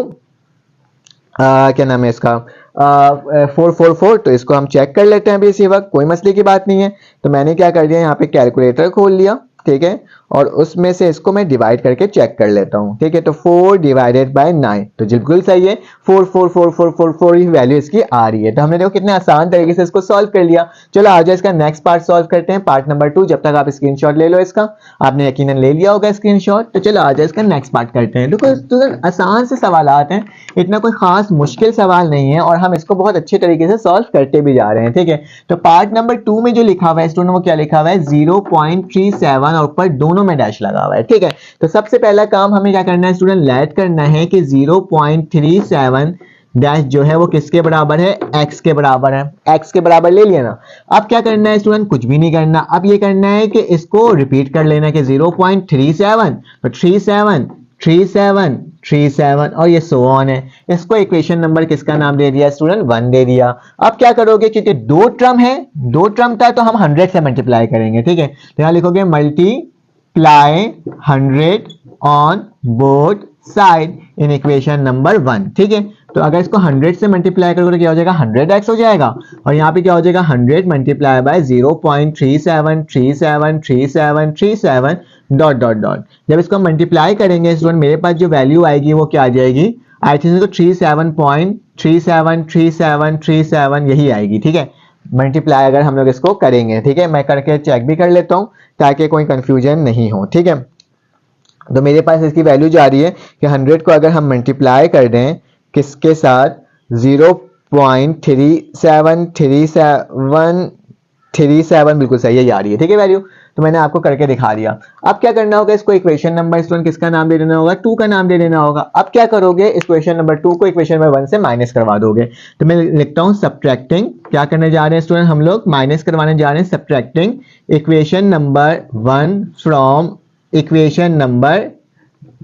क्या नाम है इसका 444। तो इसको हम चेक कर लेते हैं अभी इसी वक्त, कोई मसले की बात नहीं है। तो मैंने क्या कर दिया, यहाँ पे कैलकुलेटर खोल लिया, ठीक है, और उसमें से इसको मैं डिवाइड करके चेक कर लेता हूँ। ठीक है, तो 4 डिवाइडेड बाय 9, तो बिल्कुल सही है, 44444 ही वैल्यू इसकी आ रही है। तो हमने देखो कितने आसान तरीके से इसको सॉल्व कर लिया। चलो आ जाओ इसका नेक्स्ट पार्ट सॉल्व करते हैं, पार्ट नंबर 2। जब तक आप स्क्रीनशॉट ले लो इसका, आपने यकीनन ले लिया होगा स्क्रीनशॉट। तो चलो आ जाओ इसका नेक्स्ट पार्ट करते हैं। देखो स्टूडेंट आसान से सवाल हैं, इतना कोई खास मुश्किल सवाल नहीं है और हम इसको बहुत अच्छे तरीके से सॉल्व करते भी जा रहे हैं। ठीक है, तो पार्ट नंबर 2 में जो लिखा हुआ है स्टूडेंट, वो क्या लिखा हुआ है 0.37 और ऊपर दोनों में डैश लगा हुआ है। ठीक है, तो सबसे पहला काम हमें क्या करना है स्टूडेंट, लेट करना है कि 0.37 डैश जो है वो किसके बराबर है, x के बराबर है। x के बराबर ले लिया ना। अब क्या करना है स्टूडेंट, कुछ भी नहीं करना, अब ये करना है कि इसको रिपीट कर लेना कि 0.37 तो 37 और ये सो ऑन है। इसको इक्वेशन नंबर किसका नाम दे दिया स्टूडेंट, 1 दे दिया। अब क्या करोगे, क्योंकि दो टर्म था तो हम 100 से मल्टीप्लाई करेंगे। ठीक है, तो यहां लिखोगे multiply 100 on both side in equation number 1। ठीक है, तो अगर इसको 100 से मल्टीप्लाई करोगे तो क्या हो जाएगा 100x हो जाएगा, और यहाँ पे क्या हो जाएगा 100 multiply by 0.37373737 dot dot dot. जब इसको मल्टीप्लाई करेंगे स्टूडेंट, मेरे पास जो वैल्यू आएगी वो क्या आ जाएगी, आई थिंक तो 37.373737 यही आएगी। ठीक है, मल्टीप्लाई अगर हम लोग इसको करेंगे। ठीक है, मैं करके चेक भी कर लेता हूँ ताकि कोई कंफ्यूजन नहीं हो। ठीक है, तो मेरे पास इसकी वैल्यू जा रही है कि 100 को अगर हम मल्टीप्लाई कर दें किसके साथ, 0.3737 बिल्कुल सही है, आ रही है। ठीक है वैल्यू, तो मैंने आपको करके दिखा दिया। अब क्या करना होगा, इसको इक्वेशन नंबर स्टूडेंट किसका नाम दे देना होगा, 2 का नाम दे देना होगा। अब क्या करोगे, इस इक्वेशन नंबर 2 को इक्वेशन नंबर 1 से माइनस करवा दोगे। तो मैं लिखता हूं सब्ट्रैक्टिंग, क्या करने जा रहे हैं स्टूडेंट, हम लोग माइनस करवाने जा रहे हैं, subtracting equation number 1 from equation number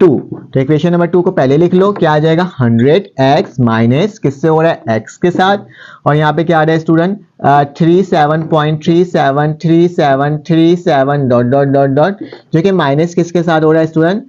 2। तो इक्वेशन नंबर 2 को पहले लिख लो, क्या आ जाएगा 100x माइनस किससे हो रहा है, x के साथ, और यहाँ पे क्या आ रहा है student 37.373737 dot dot dot dot, जो कि माइनस किसके साथ हो रहा है स्टूडेंट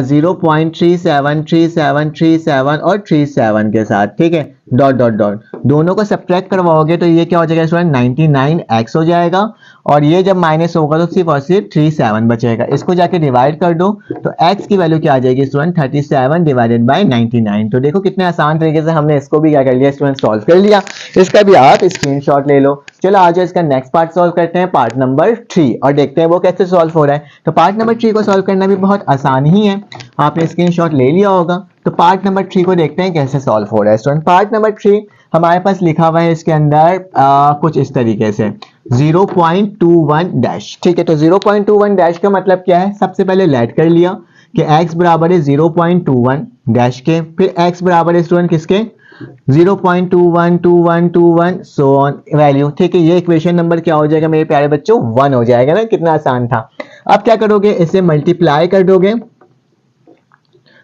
0.373737 और 37 के साथ। ठीक है, डॉट डॉट डॉट, दोनों को सब्ट्रैक्ट करवाओगे तो ये क्या हो जाएगा स्टूडेंट 99x हो जाएगा, और ये जब माइनस होगा तो सिर्फ और सिर्फ 37 बचेगा। इसको जाके डिवाइड कर दो तो x की वैल्यू क्या आ जाएगी स्टूडेंट 37 डिवाइडेड बाय 99। तो देखो कितने आसान तरीके से हमने इसको भी क्या कर लिया स्टूडेंट, सॉल्व कर लिया। इसका भी आप स्क्रीनशॉट ले लो। चलो आज इसका नेक्स्ट पार्ट सॉल्व करते हैं, पार्ट नंबर 3, और देखते हैं वो कैसे सॉल्व हो रहा है। तो पार्ट नंबर 3 को सॉल्व करना भी बहुत आसान ही है, आपने स्क्रीनशॉट ले लिया होगा। तो पार्ट नंबर 3 को देखते हैं कैसे सॉल्व हो रहा है स्टूडेंट। पार्ट नंबर 3 हमारे पास लिखा हुआ है इसके अंदर कुछ इस तरीके से 0.21 डैश। ठीक है, तो 0.21 डैश का मतलब क्या है, सबसे पहले लेट कर लिया कि x बराबर है 0.21 डैश के, फिर x बराबर है स्टूडेंट किसके 0.212121 सो ऑन वैल्यू। ठीक है, ये इक्वेशन नंबर क्या हो जाएगा मेरे प्यारे बच्चों 1 हो जाएगा ना, कितना आसान था। अब क्या करोगे, इसे मल्टीप्लाई कर दोगे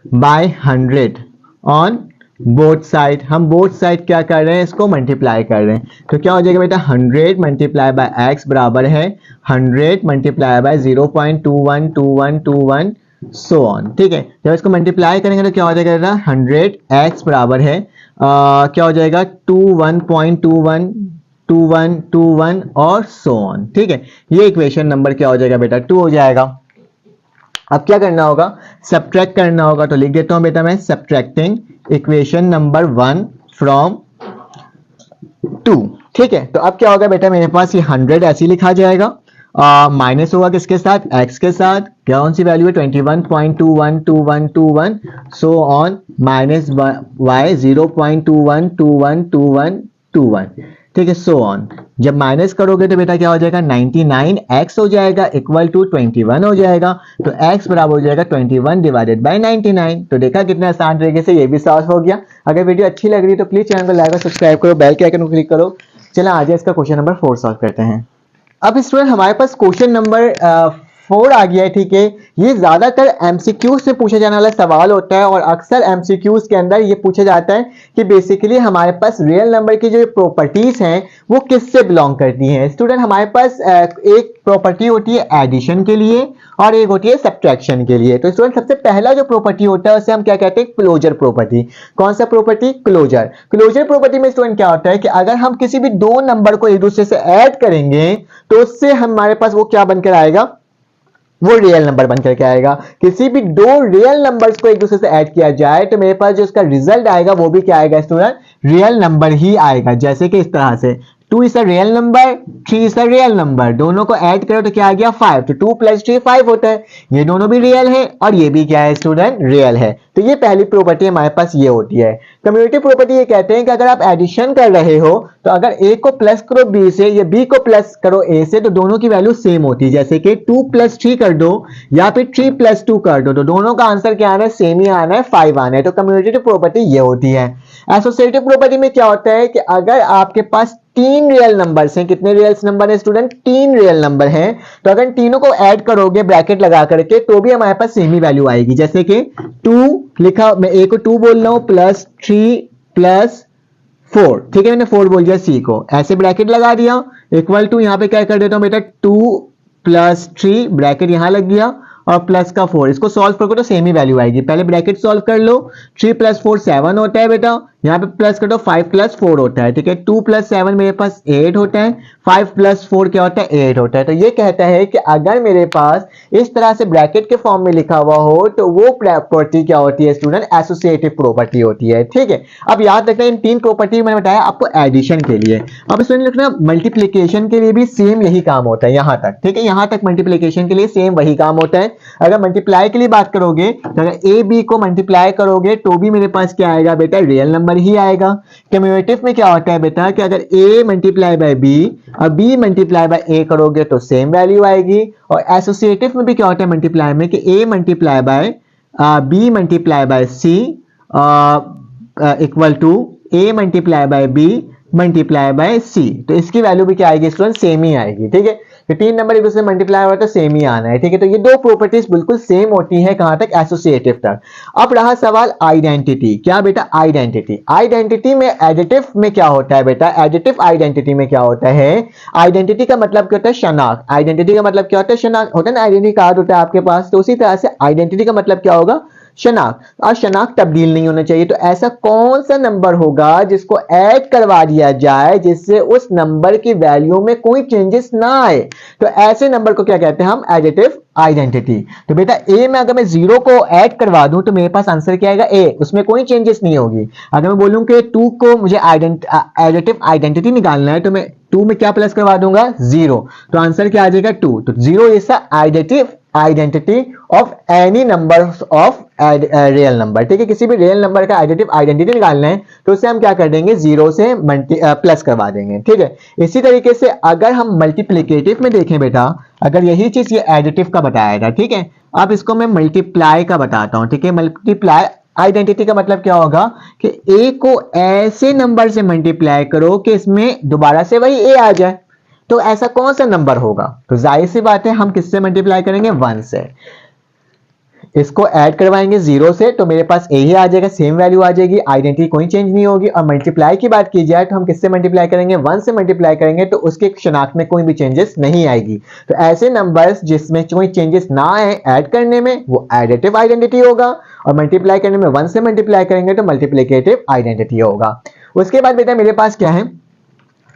बाय 100 ऑन बोथ साइड। हम बोथ साइड क्या कर रहे हैं, इसको मल्टीप्लाई कर रहे हैं। तो क्या हो जाएगा बेटा 100 मल्टीप्लाई बाय x बराबर है 100 मल्टीप्लाई बाय 0.212121 सो ऑन। ठीक है, जब इसको मल्टीप्लाई करेंगे तो क्या हो जाएगा 100x बराबर है क्या हो जाएगा 21.2121 और सो ऑन। ठीक है, ये इक्वेशन नंबर क्या हो जाएगा बेटा 2 हो जाएगा। अब क्या करना होगा, सब्ट्रैक्ट करना होगा। तो लिख देता हूं बेटा मैं सब्ट्रैक्टिंग इक्वेशन नंबर 1 फ्रॉम 2। ठीक है, तो अब क्या होगा बेटा, मेरे पास ये 100 ऐसे लिखा जाएगा, माइनस होगा किसके साथ, x के साथ, क्या कौन सी वैल्यू है 21.212121 सो ऑन, माइनस y 0.21212121। ठीक है, सो ऑन। जब माइनस करोगे तो बेटा क्या हो जाएगा, 99x हो जाएगा इक्वल टू 21 हो जाएगा। तो x बराबर हो जाएगा 21 डिवाइडेड बाय 99। तो देखा कितना आसान तरीके से ये भी सॉल्व हो गया। अगर वीडियो अच्छी लग रही है तो प्लीज चैनल को लाइक और सब्सक्राइब करो, बेल के आइकन को क्लिक करो। चलो आज इसका क्वेश्चन नंबर 4 सॉल्व करते हैं। अब स्टूडेंट हमारे पास क्वेश्चन नंबर 4 आ गया है। ठीक है, ये ज्यादातर एमसीक्यू से पूछा जाने वाला सवाल होता है और अक्सर एमसीक्यूज के अंदर ये पूछा जाता है कि बेसिकली हमारे पास रियल नंबर की जो प्रॉपर्टीज हैं वो किससे बिलोंग करती हैं। स्टूडेंट हमारे पास एक प्रॉपर्टी होती है एडिशन के लिए और एक होती है सब्ट्रैक्शन के लिए। तो स्टूडेंट सबसे पहला जो प्रॉपर्टी होता है उसे हम क्या कहते हैं, क्लोजर प्रॉपर्टी। कौन सा प्रॉपर्टी, क्लोजर। क्लोजर प्रॉपर्टी में स्टूडेंट क्या होता है कि अगर हम किसी भी दो नंबर को एक दूसरे से ऐड करेंगे तो उससे हमारे पास वो क्या बनकर आएगा, वो रियल नंबर बनकर के आएगा। किसी भी दो रियल नंबर्स को एक दूसरे से ऐड किया जाए तो मेरे पास जो उसका रिजल्ट आएगा वो भी क्या आएगा स्टूडेंट, रियल नंबर ही आएगा। जैसे कि इस तरह से 2 is a real number, 3 is a real number, दोनों को ऐड करो तो क्या आ गया 5। तो 2 + 3 5 होता है। ये दोनों भी रियल है और ये भी क्या है स्टूडेंट, रियल है। तो ये पहली प्रॉपर्टी हमारे पास ये होती है। कम्युनिटी प्रॉपर्टी ये कहते हैं कि अगर आप एडिशन कर रहे हो तो अगर a को प्लस करो b से या b को प्लस करो a से तो दोनों की वैल्यू सेम होती है। जैसे कि 2 + 3 कर दो या फिर 3 + 2 कर दो तो दोनों का आंसर क्या आना है, सेम ही आना है, 5 आना है। तो कम्युनिटी प्रॉपर्टी ये होती है। एसोसिएटिव प्रॉपर्टी में क्या होता है कि अगर आपके पास 3 रियल नंबर्स हैं, कितने रियल नंबर है स्टूडेंट, 3 रियल नंबर हैं, तो अगर तीनों को ऐड करोगे ब्रैकेट लगा करके तो भी हमारे पास सेम ही वैल्यू आएगी। जैसे कि 2 लिखा, मैं a को 2 बोल रहा हूं +3 + 4, ठीक है, मैंने 4 बोल दिया c को, ऐसे ब्रैकेट लगा दिया इक्वल टू, यहां पे क्या कर देता हूं बेटा 2 + 3 ब्रैकेट यहां लग गया और प्लस का 4, इसको सॉल्व करोगे तो सेम ही वैल्यू आएगी। पहले ब्रैकेट सॉल्व कर लो, 3 + 4 7 होता है बेटा, यहाँ पे प्लस कर दो 5 + 4 होता है। ठीक है, 2 + 7 मेरे पास 8 होता है, 5 + 4 क्या होता है, 8 होता है। तो ये कहता है कि अगर मेरे पास इस तरह से ब्रैकेट के फॉर्म में लिखा हुआ हो तो वो प्रॉपर्टी क्या होती है स्टूडेंट, एसोसिएटिव प्रॉपर्टी होती है। ठीक है, अब याद रखना इन 3 प्रॉपर्टी मैंने बताया आपको एडिशन के लिए। अब स्टूडेंट लिखना मल्टीप्लीकेशन के लिए भी सेम यही काम होता है यहां तक। ठीक है, यहां तक मल्टीप्लीकेशन के लिए सेम वही काम होता है। अगर मल्टीप्लाई के लिए बात करोगे तो अगर a b को मल्टीप्लाई करोगे तो भी मेरे पास क्या आएगा बेटा, रियल नंबर ही आएगा। कम्यूटेटिव में क्या होता है बेटा कि अगर a × b और b × a करोगे तो सेम वैल्यू आएगी। और एसोसिएटिव में भी क्या होता है मल्टीप्लाई में कि a × b × c equal to a × b × c। तो इसकी वैल्यू भी क्या आएगी स्टूडेंट, सेम ही आएगी। ठीक है, तो 3 नंबर एक दूसरे से मल्टीप्लाई हुआ तो सेम ही आना है। ठीक है, तो ये दो प्रॉपर्टीज बिल्कुल सेम होती है कहां तक, एसोसिएटिव तक। अब रहा सवाल आइडेंटिटी। क्या बेटा, आइडेंटिटी। आइडेंटिटी में एडिटिव में क्या होता है बेटा, एडिटिव आइडेंटिटी में क्या होता है, आइडेंटिटी का मतलब क्या होता है, शनाख्त। आइडेंटिटी का मतलब क्या होता है, शनाख्त होता है ना, आइडेंटिटी कार्ड होता है आपके पास, तो उसी तरह से आइडेंटिटी का मतलब क्या होगा, शनाख्त। और शनाख्त तब्दील नहीं होना चाहिए। तो ऐसा कौन सा नंबर होगा जिसको ऐड करवा दिया जाए जिससे उस नंबर की वैल्यू में कोई चेंजेस ना आए, तो ऐसे नंबर को क्या कहते हैं हम, एडिटिव आइडेंटिटी। तो बेटा a में अगर मैं 0 को ऐड करवा दूं तो मेरे पास आंसर क्या आएगा, a, उसमें कोई चेंजेस नहीं होगी। अगर मैं बोलूं कि 2 को मुझे एडिटिव आइडेंटिटी निकालना है तो मैं 2 में क्या प्लस करवा दूंगा, 0, तो आंसर क्या आ जाएगा 2। तो 0 is the additive identity of any number of real number. ठीक है, किसी भी रियल नंबर का एडिटिव आइडेंटिटी निकालना है तो उसे हम क्या कर देंगे, 0 से प्लस करवा देंगे। ठीक है, इसी तरीके से अगर हम मल्टीप्लिकेटिव में देखें बेटा, अगर यही चीज ये एडिटिव का बताया था, ठीक है, अब इसको मैं मल्टीप्लाई का बताता हूं। ठीक है, मल्टीप्लाई आइडेंटिटी का मतलब क्या होगा कि a को ऐसे नंबर से मल्टीप्लाई करो कि इसमें दोबारा से वही a आ जाए। तो ऐसा कौन सा नंबर होगा, तो जाहिर सी बात है हम किससे मल्टीप्लाई करेंगे, 1 से। इसको ऐड करवाएंगे 0 से तो मेरे पास a ही आ जाएगा, सेम वैल्यू आ जाएगी, आइडेंटिटी कोई चेंज नहीं होगी। और मल्टीप्लाई की बात की जाए तो हम किससे मल्टीप्लाई करेंगे, 1 से मल्टीप्लाई करेंगे तो उसके शनाख्त में कोई भी चेंजेस नहीं आएगी। तो ऐसे नंबर्स जिसमें कोई चेंजेस ना आए ऐड करने में वो एडिटिव आइडेंटिटी होगा, और मल्टीप्लाई करने में 1 से मल्टीप्लाई करेंगे तो मल्टीप्लिकेटिव आइडेंटिटी होगा। उसके बाद बेटा मेरे पास क्या है,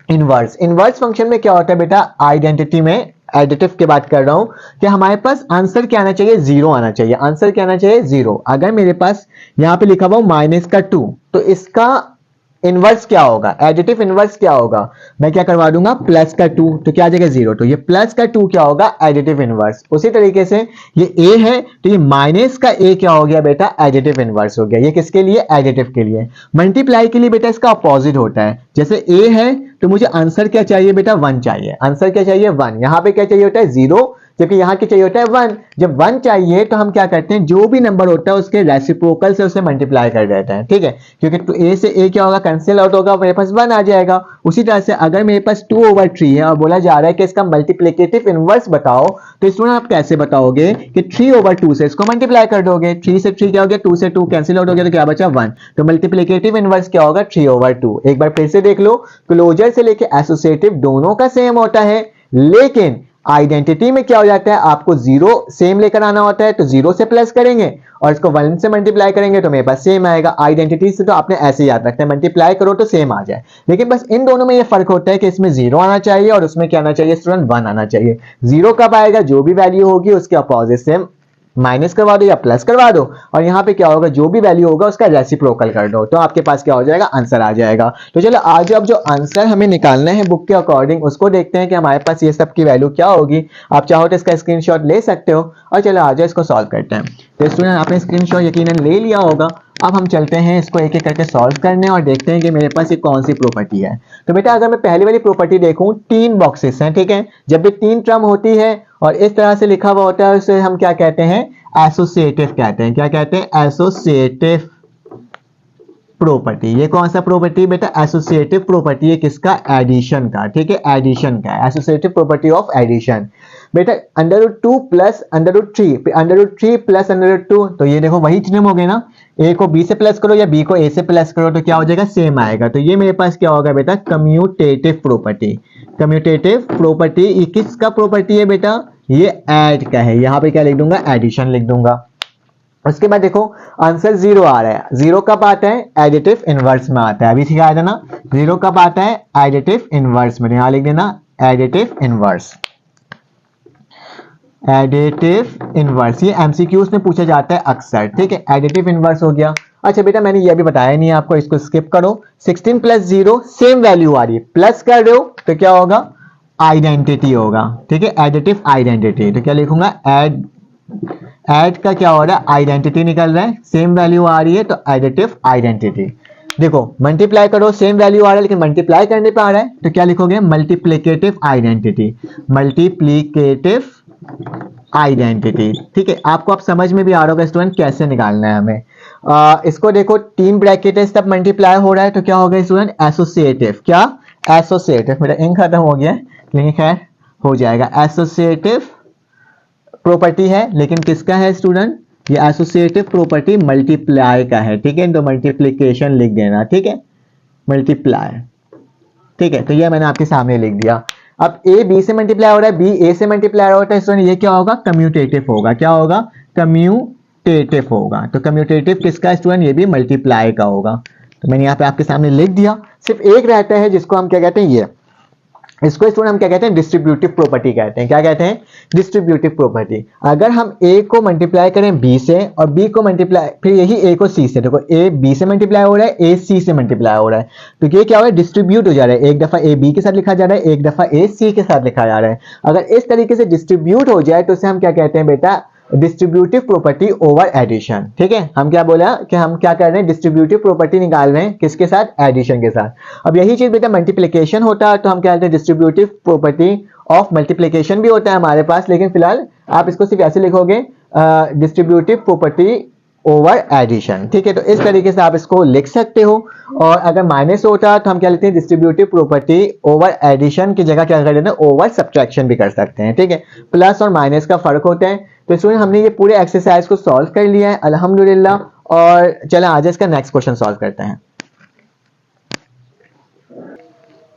इनवर्स। इनवर्स फंक्शन में क्या होता है बेटा, आइडेंटिटी में एडिटिव की बात कर रहा हूं कि हमारे पास आंसर क्या आना चाहिए, 0 आना चाहिए। आंसर क्या आना चाहिए, 0। अगर मेरे पास यहां पे लिखा हुआ -2 तो इसका इनवर्स क्या होगा, एडिटिव इनवर्स क्या होगा, मैं क्या करवा दूंगा +2 तो क्या आ जाएगा 0। तो ये +2 क्या होगा, एडिटिव इनवर्स। उसी तरीके से ये a है तो ये -a क्या हो गया बेटा, एडिटिव इनवर्स हो गया। ये किसके लिए, एडिटिव के लिए। मल्टीप्लाई के लिए बेटा इसका अपोजिट होता है, जैसे a है तो मुझे आंसर क्या चाहिए बेटा, 1 चाहिए। आंसर क्या चाहिए, 1। यहाँ पे क्या चाहिए होता है, 0, जबकि यहाँ क्या चाहिए होता है, 1। जब 1 चाहिए तो हम क्या करते हैं, जो भी नंबर होता है उसके रेसिप्रोकल से उसे मल्टीप्लाई कर देते हैं, ठीक है, क्योंकि तो a से a क्या होगा, कैंसिल आउट होगा, मेरे पास 1 आ जाएगा। उसी तरह से अगर मेरे पास 2/3 है और बोला जा रहा है कि इसका मल्टीप्लिकेटिव इनवर्स बताओ, तो स्टूडेंट आप कैसे बताओगे कि 3/2 से इसको मल्टीप्लाई कर दोगे। 3 से 3 क्या हो गया, 2 से 2 कैंसिल आउट हो गया, तो क्या बचा, 1। तो मल्टीप्लिकेटिव इनवर्स क्या होगा, 3/2। एक बार फिर से देख लो, क्लोजर से लेके एसोसिएटिव दोनों का सेम होता है, लेकिन आइडेंटिटी में क्या हो जाता है, आपको 0 सेम लेकर आना होता है, तो 0 से प्लस करेंगे और इसको 1 से मल्टीप्लाई करेंगे तो मेरे पास सेम आएगा। आइडेंटिटी से तो आपने ऐसे याद रखना है, मल्टीप्लाई करो तो सेम आ जाए, लेकिन बस इन दोनों में ये फर्क होता है कि इसमें 0 आना चाहिए और उसमें क्या आना चाहिए स्टूडेंट, 1 आना चाहिए। 0 कब आएगा, जो भी वैल्यू होगी उसके अपोजिट से माइनस करवा दो या प्लस करवा दो, और यहाँ पे क्या होगा, जो भी वैल्यू होगा उसका रेसिप्रोकल कर दो, तो आपके पास क्या हो जाएगा, आंसर आ जाएगा। तो चलो आज अब जो आंसर हमें निकालना है बुक के अकॉर्डिंग, उसको देखते हैं कि हमारे पास ये सब की वैल्यू क्या होगी। आप चाहो तो इसका स्क्रीनशॉट ले सकते हो, और चलो आज इसको सॉल्व करते हैं। तो स्टूडेंट आपने स्क्रीनशॉट यकीनन ले लिया होगा। अब हम चलते हैं इसको एक एक करके सॉल्व करने और देखते हैं कि मेरे पास ये कौन सी प्रॉपर्टी है। तो बेटा अगर मैं पहली वाली प्रॉपर्टी देखूं, 3 बॉक्सेस हैं, ठीक है, जब भी 3 टर्म होती है और इस तरह से लिखा हुआ होता है, उसे हम क्या कहते हैं, एसोसिएटिव कहते हैं। क्या कहते हैं, एसोसिएटिव प्रॉपर्टी। ये कौन सा प्रॉपर्टी बेटा, एसोसिएटिव प्रॉपर्टी है, किसका, एडिशन का, ठीक है, एडिशन का, एसोसिएटिव प्रॉपर्टी ऑफ एडिशन। बेटा √2 प्लस √3, √3 प्लस √2, तो ये देखो वही नियम हो गए ना, a को b से प्लस करो या b को a से प्लस करो तो क्या हो जाएगा, सेम आएगा। तो ये मेरे पास क्या होगा बेटा, कम्यूटेटिव प्रॉपर्टी। कम्यूटेटिव प्रॉपर्टी ये किसका प्रॉपर्टी है बेटा, ये ऐड का है। यहाँ पे क्या लिख दूंगा, एडिशन लिख दूंगा। उसके बाद देखो आंसर 0 आ रहा है। 0 कब आता है, एडिटिव इनवर्स में आता है, अभी सिखाया था ना। 0 कब आता है, एडिटिव इनवर्स में, यहाँ लिख देना एडिटिव इनवर्स। एडिटिव इनवर्स ये एमसीक्यूज में पूछा जाता है अक्सर, ठीक है, एडिटिव इनवर्स हो गया। अच्छा बेटा मैंने ये भी बताया नहीं आपको, इसको स्किप करो। 16 प्लस 0 सेम वैल्यू आ रही है, प्लस कर रहे हो तो क्या होगा, आइडेंटिटी होगा, ठीक है, एडिटिव आइडेंटिटी। तो क्या लिखूंगा, ऐड का क्या हो रहा है, आइडेंटिटी निकल रहा है, सेम वैल्यू आ रही है तो एडिटिव आइडेंटिटी। देखो मल्टीप्लाई करो, सेम वैल्यू आ रहा है लेकिन मल्टीप्लाई करने पे आ रहा है, तो क्या लिखोगे, मल्टीप्लिकेटिव आइडेंटिटी। मल्टीप्लिकेटिव आइडेंटिटी, ठीक है, आपको अब समझ में भी आ रहा होगा स्टूडेंट कैसे निकालना है हमें। इसको देखो 3 ब्रैकेट है, सब मल्टीप्लाई हो रहा है तो क्या होगा स्टूडेंट, एसोसिएटिव। क्या, एसोसिएटिव। मेरा इंक खत्म हो गया है लेकिन खैर हो जाएगा। एसोसिएटिव प्रॉपर्टी है लेकिन किसका है स्टूडेंट, ये एसोसिएटिव प्रॉपर्टी मल्टीप्लाई का है, ठीक है, तो मल्टीप्लिकेशन लिख देना, ठीक है, मल्टीप्लाई, ठीक है। तो ये मैंने आपके सामने लिख दिया। अब a b से मल्टीप्लाई हो रहा है, b a से मल्टीप्लाई होता है स्टूडेंट, ये क्या होगा, कम्यूटेटिव होगा। क्या होगा, कम्यूटेटिव होगा। तो कम्यूटेटिव किसका स्टूडेंट, ये भी मल्टीप्लाई का होगा। तो मैंने यहाँ पे आपके सामने लिख दिया। सिर्फ एक रहता है जिसको हम क्या कहते हैं, ये इसको स्टूडेंट हम क्या कहते हैं, डिस्ट्रीब्यूटिव प्रॉपर्टी कहते हैं। क्या कहते हैं, डिस्ट्रीब्यूटिव प्रॉपर्टी। अगर हम a को मल्टीप्लाई करें b से और b को मल्टीप्लाई फिर यही a को c से, देखो a b से मल्टीप्लाई हो रहा है, a c से मल्टीप्लाई हो रहा है, तो ये क्या हो रहा है, डिस्ट्रीब्यूट हो जा रहा है। एक दफा a b के साथ लिखा जा रहा है, एक दफा a c के साथ लिखा जा रहा है। अगर इस तरीके से डिस्ट्रीब्यूट हो जाए तो उसे हम क्या कहते हैं बेटा, डिस्ट्रीब्यूटिव प्रॉपर्टी ओवर एडिशन, ठीक है। हम क्या बोला कि हम क्या कर रहे हैं, डिस्ट्रीब्यूटिव प्रॉपर्टी निकाल रहे हैं, किसके साथ, एडिशन के साथ। अब यही चीज बेटा मल्टीप्लिकेशन होता है तो हम क्या कहते हैं, डिस्ट्रीब्यूटिव प्रॉपर्टी ऑफ मल्टीप्लिकेशन भी होता है हमारे पास, लेकिन फिलहाल आप इसको सिर्फ ऐसे लिखोगे, डिस्ट्रीब्यूटिव प्रॉपर्टी ओवर एडिशन, ठीक है। तो इस तरीके से आप इसको लिख सकते हो। और अगर माइनस होता तो हम क्या लिखते हैं, डिस्ट्रीब्यूटिव प्रॉपर्टी ओवर एडिशन की जगह क्या कर देते हैं, ओवर सब्ट्रैक्शन भी कर सकते हैं, ठीक है। प्लस और माइनस का फर्क होता है। तो स्टूडेंट हमने ये पूरे एक्सरसाइज को सॉल्व कर लिया है अल्हम्दुलिल्लाह। और चलो आज इसका नेक्स्ट क्वेश्चन सॉल्व करते हैं।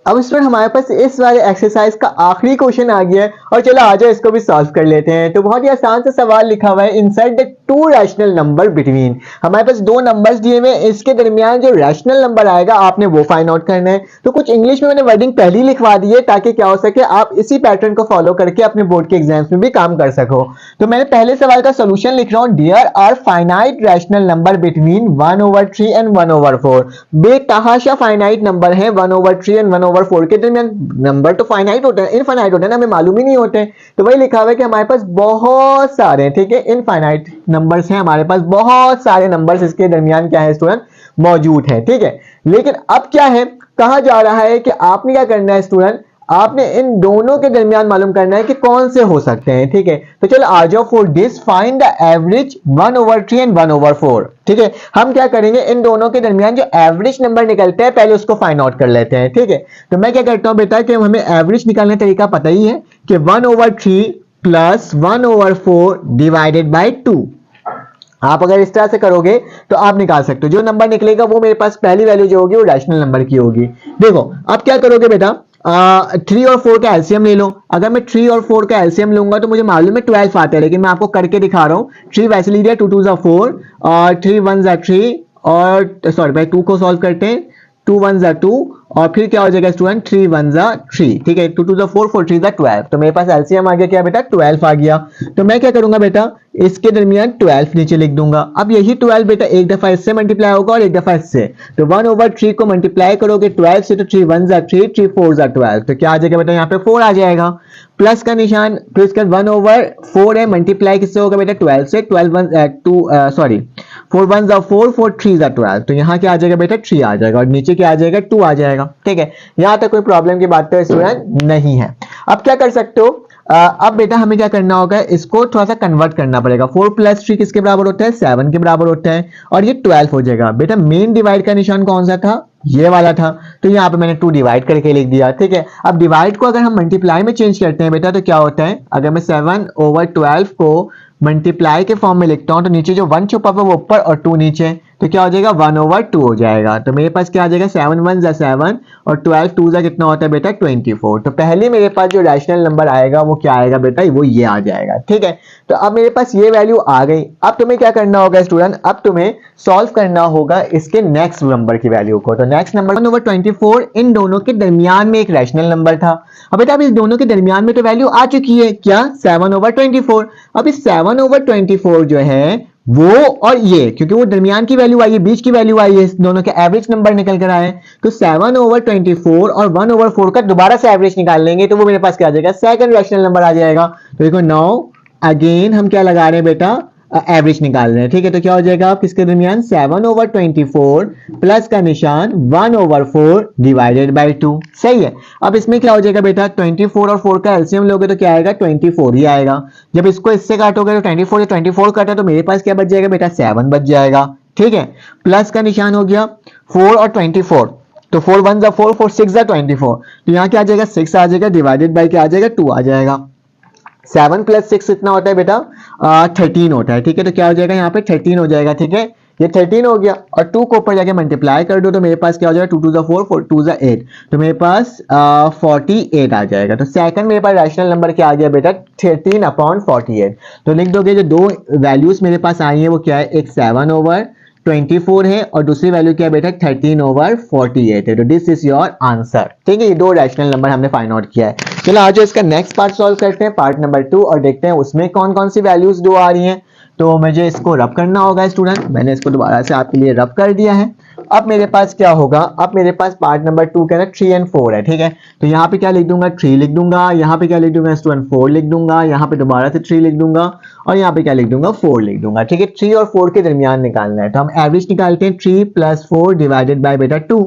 अब स्टूडेंट हमारे पास इस वाले एक्सरसाइज का आखिरी क्वेश्चन आ गया है और चलो आ जाओ इसको भी सॉल्व कर लेते हैं। तो बहुत ही आसान सा सवाल लिखा हुआ है, insert the 2 rational number between. हमारे पास 2 नंबर्स दिए हुए, इसके दरमियान जो रैशनल नंबर आएगा आपने वो फाइंड आउट करना है। तो कुछ इंग्लिश में मैंने वर्डिंग पहले ही लिखवा दी है ताकि क्या हो सके, आप इसी पैटर्न को फॉलो करके अपने बोर्ड के एग्जाम्स में भी काम कर सको। तो मैंने पहले सवाल का सोल्यूशन लिख रहा हूँ, dear are finite rational number between 1/3 and 1/4। बेतहाशा फाइनाइट नंबर है 1/3 एंड 1/4 के दरमियान। नंबर तो फाइनाइट होता है, इनफाइनाइट होता है ना, हमें मालूम ही नहीं होते। तो वही लिखा हुआ है कि हमारे पास बहुत सारे, ठीक है, इनफाइनाइट नंबर्स हैं, हमारे पास बहुत सारे नंबर्स इसके दरमियान क्या है स्टूडेंट, मौजूद है, ठीक है। लेकिन अब क्या है, कहा जा रहा है कि आपने क्या करना है स्टूडेंट, आपने इन दोनों के दरमियान मालूम करना है कि कौन से हो सकते हैं। ठीक है, तो चलो आ जाओ। For this find the average 1/3 and 1/4। ठीक है, हम क्या करेंगे, इन दोनों के दरमियान जो एवरेज नंबर निकलते हैं पहले उसको फाइंड आउट कर लेते हैं। ठीक है, तो मैं क्या करता हूं बेटा कि हमें एवरेज निकालने का तरीका पता ही है कि 1/3 प्लस 1/4 डिवाइडेड बाई 2। आप अगर इस तरह से करोगे तो आप निकाल सकते हो, जो नंबर निकलेगा वो मेरे पास पहली वैल्यू जो होगी वो रैशनल नंबर की होगी। देखो आप क्या करोगे बेटा, 3 और 4 का एलसीएम ले लो। अगर मैं 3 और 4 का एलसीएम लूंगा तो मुझे मालूम है 12 आता है, लेकिन मैं आपको करके दिखा रहा हूं। 3 वैसे लीजिए, 2 2 4 और 3 1 3 और सॉरी भाई 2 को सॉल्व करते हैं, 2 1 2 और फिर क्या हो जाएगा स्टूडेंट, 3 1 3। ठीक है, 2 2 4 4 3 12। तो मेरे पास एलसीएम आ गया क्या बेटा, 12 आ गया। तो मैं क्या करूंगा बेटा, इसके दरमियान 12 नीचे लिख दूंगा। अब यही 12 बेटा एक दफा इससे मल्टीप्लाई होगा और एक दफा इससे, तो 1/3 को मल्टीप्लाई करोगे 12 से तो 3 1 3 3 4 12। तो क्या आ जाएगा बेटा, यहाँ पे 4 आ जाएगा, प्लस का निशान, फिर इसका 1/4 है, मल्टीप्लाई किससे होगा बेटा, 12 से। 12 1 2 सॉरी 4 1 4 4 3 12। तो यहाँ क्या आ जाएगा बेटा, 3 आ जाएगा और नीचे क्या आ जाएगा, 2 आ जाएगा। ठीक है, यहां तक कोई प्रॉब्लम की बात तो स्टूडेंट नहीं है। अब क्या कर सकते हो, अब बेटा हमें क्या करना होगा, इसको थोड़ा सा कन्वर्ट करना पड़ेगा। 4 + 3 किसके बराबर होता है, 7 के बराबर होता है, और ये 12 हो जाएगा। बेटा मेन डिवाइड का निशान कौन सा था, ये वाला था, तो यहाँ पे मैंने 2 डिवाइड करके लिख दिया। ठीक है, अब डिवाइड को अगर हम मल्टीप्लाई में चेंज करते हैं बेटा तो क्या होता है, अगर मैं 7/12 को मल्टीप्लाई के फॉर्म में लिखता हूं तो नीचे जो 1 छुपा हुआ वो ऊपर और 2 नीचे, तो क्या हो जाएगा 1/2 हो जाएगा। तो मेरे पास क्या आ जाएगा, 7 1 7 और 12 2 कितना होता है बेटा, 24। तो पहले मेरे पास जो रैशनल नंबर आएगा वो क्या आएगा बेटा, वो ये आ जाएगा। ठीक है, तो अब मेरे पास ये वैल्यू आ गई। अब तुम्हें क्या करना होगा स्टूडेंट, अब तुम्हें सॉल्व करना होगा इसके नेक्स्ट नंबर की वैल्यू को। तो नेक्स्ट नंबर 1/24 इन दोनों के दरमियान में एक रैशनल नंबर था। अब बेटा अब इस दोनों के दरमियान में तो वैल्यू आ चुकी है, क्या, 7/24। अब इस 7/24 जो है वो और ये, क्योंकि वो दरमियान की वैल्यू आई है, बीच की वैल्यू आई है, इस दोनों के एवरेज नंबर निकल कर आए, तो 7/24 और 1/4 का दोबारा से एवरेज निकाल लेंगे तो वो मेरे पास क्या आ जाएगा, सेकंड रैशनल नंबर आ जाएगा। तो देखो नाउ अगेन हम क्या लगा रहे हैं बेटा, एवरेज निकाल रहे हैं। ठीक है, तो क्या हो जाएगा, आप किसके दरमियान, 7/24 प्लस का निशान 1/4 डिवाइडेड बाई 2। सही है, अब इसमें क्या हो जाएगा बेटा, 24 और 4 का एलसीएम लोगे तो क्या आएगा, 24 ही आएगा। जब इसको इससे काटोगे तो 24 से 24 काटा तो मेरे पास क्या बच जाएगा बेटा, 7 बच जाएगा। ठीक है, प्लस का निशान हो गया 4 और 24, तो 4 1 4 4 6 24। तो यहाँ क्या आ जाएगा, 6 आ जाएगा, डिवाइडेड बाई क्या आ जाएगा, 2 आ जाएगा। 7 + 6 कितना होता है बेटा, 13 होता है। ठीक है, तो क्या हो जाएगा, यहाँ पे 13 हो जाएगा। ठीक है, ये 13 हो गया और 2 को ऊपर जाके मल्टीप्लाई कर दो तो मेरे पास क्या हो जाएगा, 2 2 4 4 2 8, तो मेरे पास 48 आ जाएगा। तो सेकंड मेरे पास रैशनल नंबर क्या आ गया बेटा, 13/48। तो लिख दोगे जो दो वैल्यूज मेरे पास आई है वो क्या है, एक 7/24 है और दूसरी वैल्यू क्या है बेटा, 13/48 है। तो दिस इज योर आंसर। ठीक है, ये दो रैशनल नंबर हमने फाइंड आउट किया है। चलो आज इसका नेक्स्ट पार्ट सॉल्व करते हैं, पार्ट नंबर 2, और देखते हैं उसमें कौन कौन सी वैल्यूज दो आ रही हैं। तो मुझे इसको रब करना होगा स्टूडेंट, मैंने इसको दोबारा से आपके लिए रब कर दिया है। अब मेरे पास क्या होगा, अब मेरे पास पार्ट नंबर 2 के अंदर 3 और 4 है। ठीक है, तो यहाँ पे क्या लिख दूंगा, 3 लिख दूंगा, यहाँ पे क्या लिख दूंगा स्टूडेंट, 4 लिख दूंगा, यहाँ पे दोबारा से 3 लिख दूंगा और यहाँ पे क्या लिख दूंगा, 4 लिख दूंगा। ठीक है, 3 और 4 के दरमियान निकालना है, तो हम एवरेज निकालते हैं 3 + 4 डिवाइडेड बाय बेटा 2।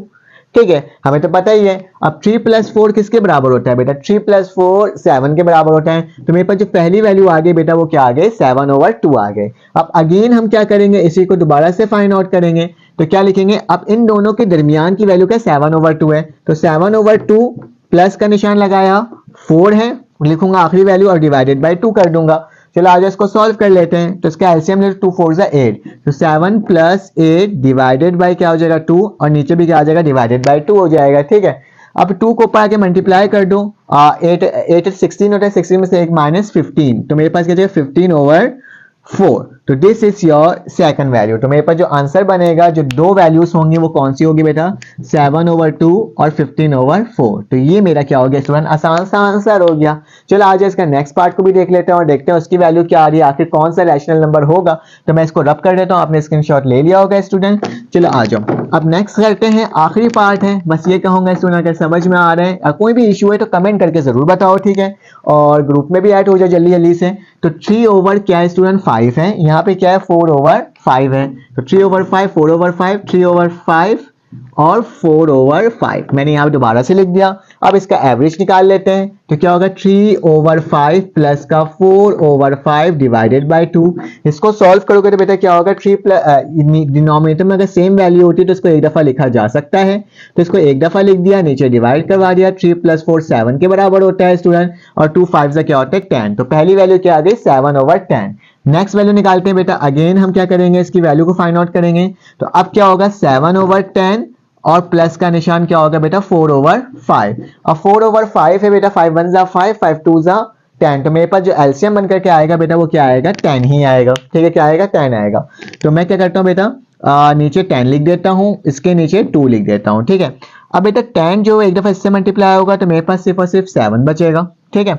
ठीक है, हमें तो पता ही है। अब 3 + 4 किसके बराबर होता है बेटा, 3 + 4 7 के बराबर होता है। तो मेरे पास जो पहली वैल्यू आ गई बेटा वो क्या आ गई, 7/2 आ गए। अब अगेन हम क्या करेंगे, इसी को दोबारा से फाइंड आउट करेंगे। तो क्या लिखेंगे, अब इन दोनों के दरमियान की वैल्यू क्या, 7/2 है, तो 7/2 प्लस का निशान लगाया, 4 है, लिखूंगा आखिरी वैल्यू और डिवाइडेड बाई 2 कर दूंगा। चलो आज इसको सॉल्व कर लेते हैं। तो इसका एलसीएम ले, 2 4 8, तो 7 + 8 डिवाइडेड बाई क्या हो जाएगा, 2, और नीचे भी क्या आ जाएगा, डिवाइडेड बाई 2 हो जाएगा। ठीक है, अब 2 को ऊपर आके मल्टीप्लाई कर दो, 8 16 होता है, 16 में से 1 -15, तो मेरे पास क्या जाएगा 15/4। तो this is your second value. तो मेरे पास जो आंसर बनेगा, जो दो वैल्यूज होंगी वो कौन सी होगी बेटा, 7/2 और 15/4। तो ये मेरा क्या हो गया स्टूडेंट, आसान सा आंसर हो गया। चलो आज इसका नेक्स्ट पार्ट को भी देख लेते हैं और देखते हैं उसकी वैल्यू क्या आ रही है, आखिर कौन सा रैशनल नंबर होगा। तो मैं इसको रब कर देता हूँ, आपने स्क्रीनशॉट ले लिया होगा स्टूडेंट। चलो आ जाओ, अब नेक्स्ट करते हैं, आखिरी पार्ट है। बस ये कहूंगा स्टूडेंट अगर समझ में आ रहा है, कोई भी इशू है तो कमेंट करके जरूर बताओ। ठीक है, और ग्रुप में भी ऐड हो जाए जल्दी जल्दी से। तो 3 क्या है स्टूडेंट, 5 है, यहाँ पे क्या है 4/5 है। तो 3/5 4/5 3/5 और 4/5 मैंने यहाँ दोबारा से लिख दिया। अब इसका एवरेज निकाल लेते हैं, तो क्या होगा 3/5 प्लस का 4/5 डिवाइडेड बाय 2। इसको सॉल्व करोगे तो बेटा क्या होगा 3 प्लस डिनोमिनेटर में अगर सेम वैल्यू होती है तो इसको एक दफा लिखा जा सकता है, तो इसको एक दफा लिख दिया, नीचे डिवाइड करवा दिया। 3 + 4 7 के बराबर होता है स्टूडेंट, और 2 5 से क्या होता है 10। तो पहली वैल्यू क्या आ गई 7/10। नेक्स्ट वैल्यू निकालते हैं बेटा, अगेन हम क्या करेंगे इसकी वैल्यू को फाइंड आउट करेंगे। तो अब क्या होगा 7/10 और प्लस का निशान क्या होगा बेटा 4/5। अब 4/5 है बेटा, 5 1 जा 5, 5 2 जा 10, तो मेरे पास जो एलसीएम बनकर के आएगा बेटा वो क्या आएगा 10 ही आएगा। ठीक है, क्या आएगा 10 आएगा। तो मैं क्या करता हूँ बेटा नीचे 10 लिख देता हूँ, इसके नीचे 2 लिख देता हूँ। ठीक है, अब बेटा 10 जो एक दफा इससे मल्टीप्लाई होगा तो मेरे पास सिर्फ और सिर्फ 7 बचेगा। ठीक है,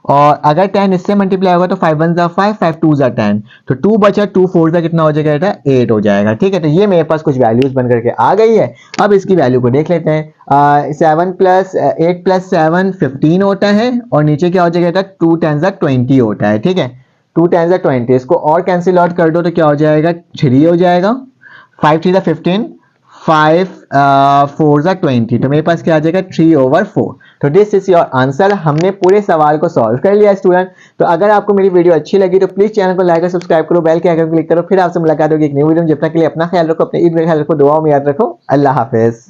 और अगर 10 इससे मल्टीप्लाई होगा तो 5 1 जा 5, 5 2 जा 10, तो 2 बचा, 2 4 जा कितना हो जाएगा बेटा 8 हो जाएगा। ठीक है, तो ये मेरे पास कुछ वैल्यूज बन करके आ गई है। अब इसकी वैल्यू को देख लेते हैं। 7 + 8 + 7 15 होता है, और नीचे क्या हो जाएगा बेटा 2 10 जा 20 होता है। ठीक है, 2 10 जा 20, इसको और कैंसिल आउट कर दो तो क्या हो जाएगा 3 हो जाएगा, 5 3 जा 15, 5 4 जा 20, तो मेरे पास क्या आ जाएगा 3/4। तो दिस इज योर आंसर। हमने पूरे सवाल को सॉल्व कर लिया स्टूडेंट। तो अगर आपको मेरी वीडियो अच्छी लगी तो प्लीज चैनल को लाइक और सब्सक्राइब करो, बेल के आइकन क्लिक करो। फिर आपसे मुलाकात होगी एक नई वीडियो में। जब तक के लिए अपना ख्याल रखो, अपने ईद का ख्याल रखो, दुआओं में याद रखो। अल्लाह हाफिज।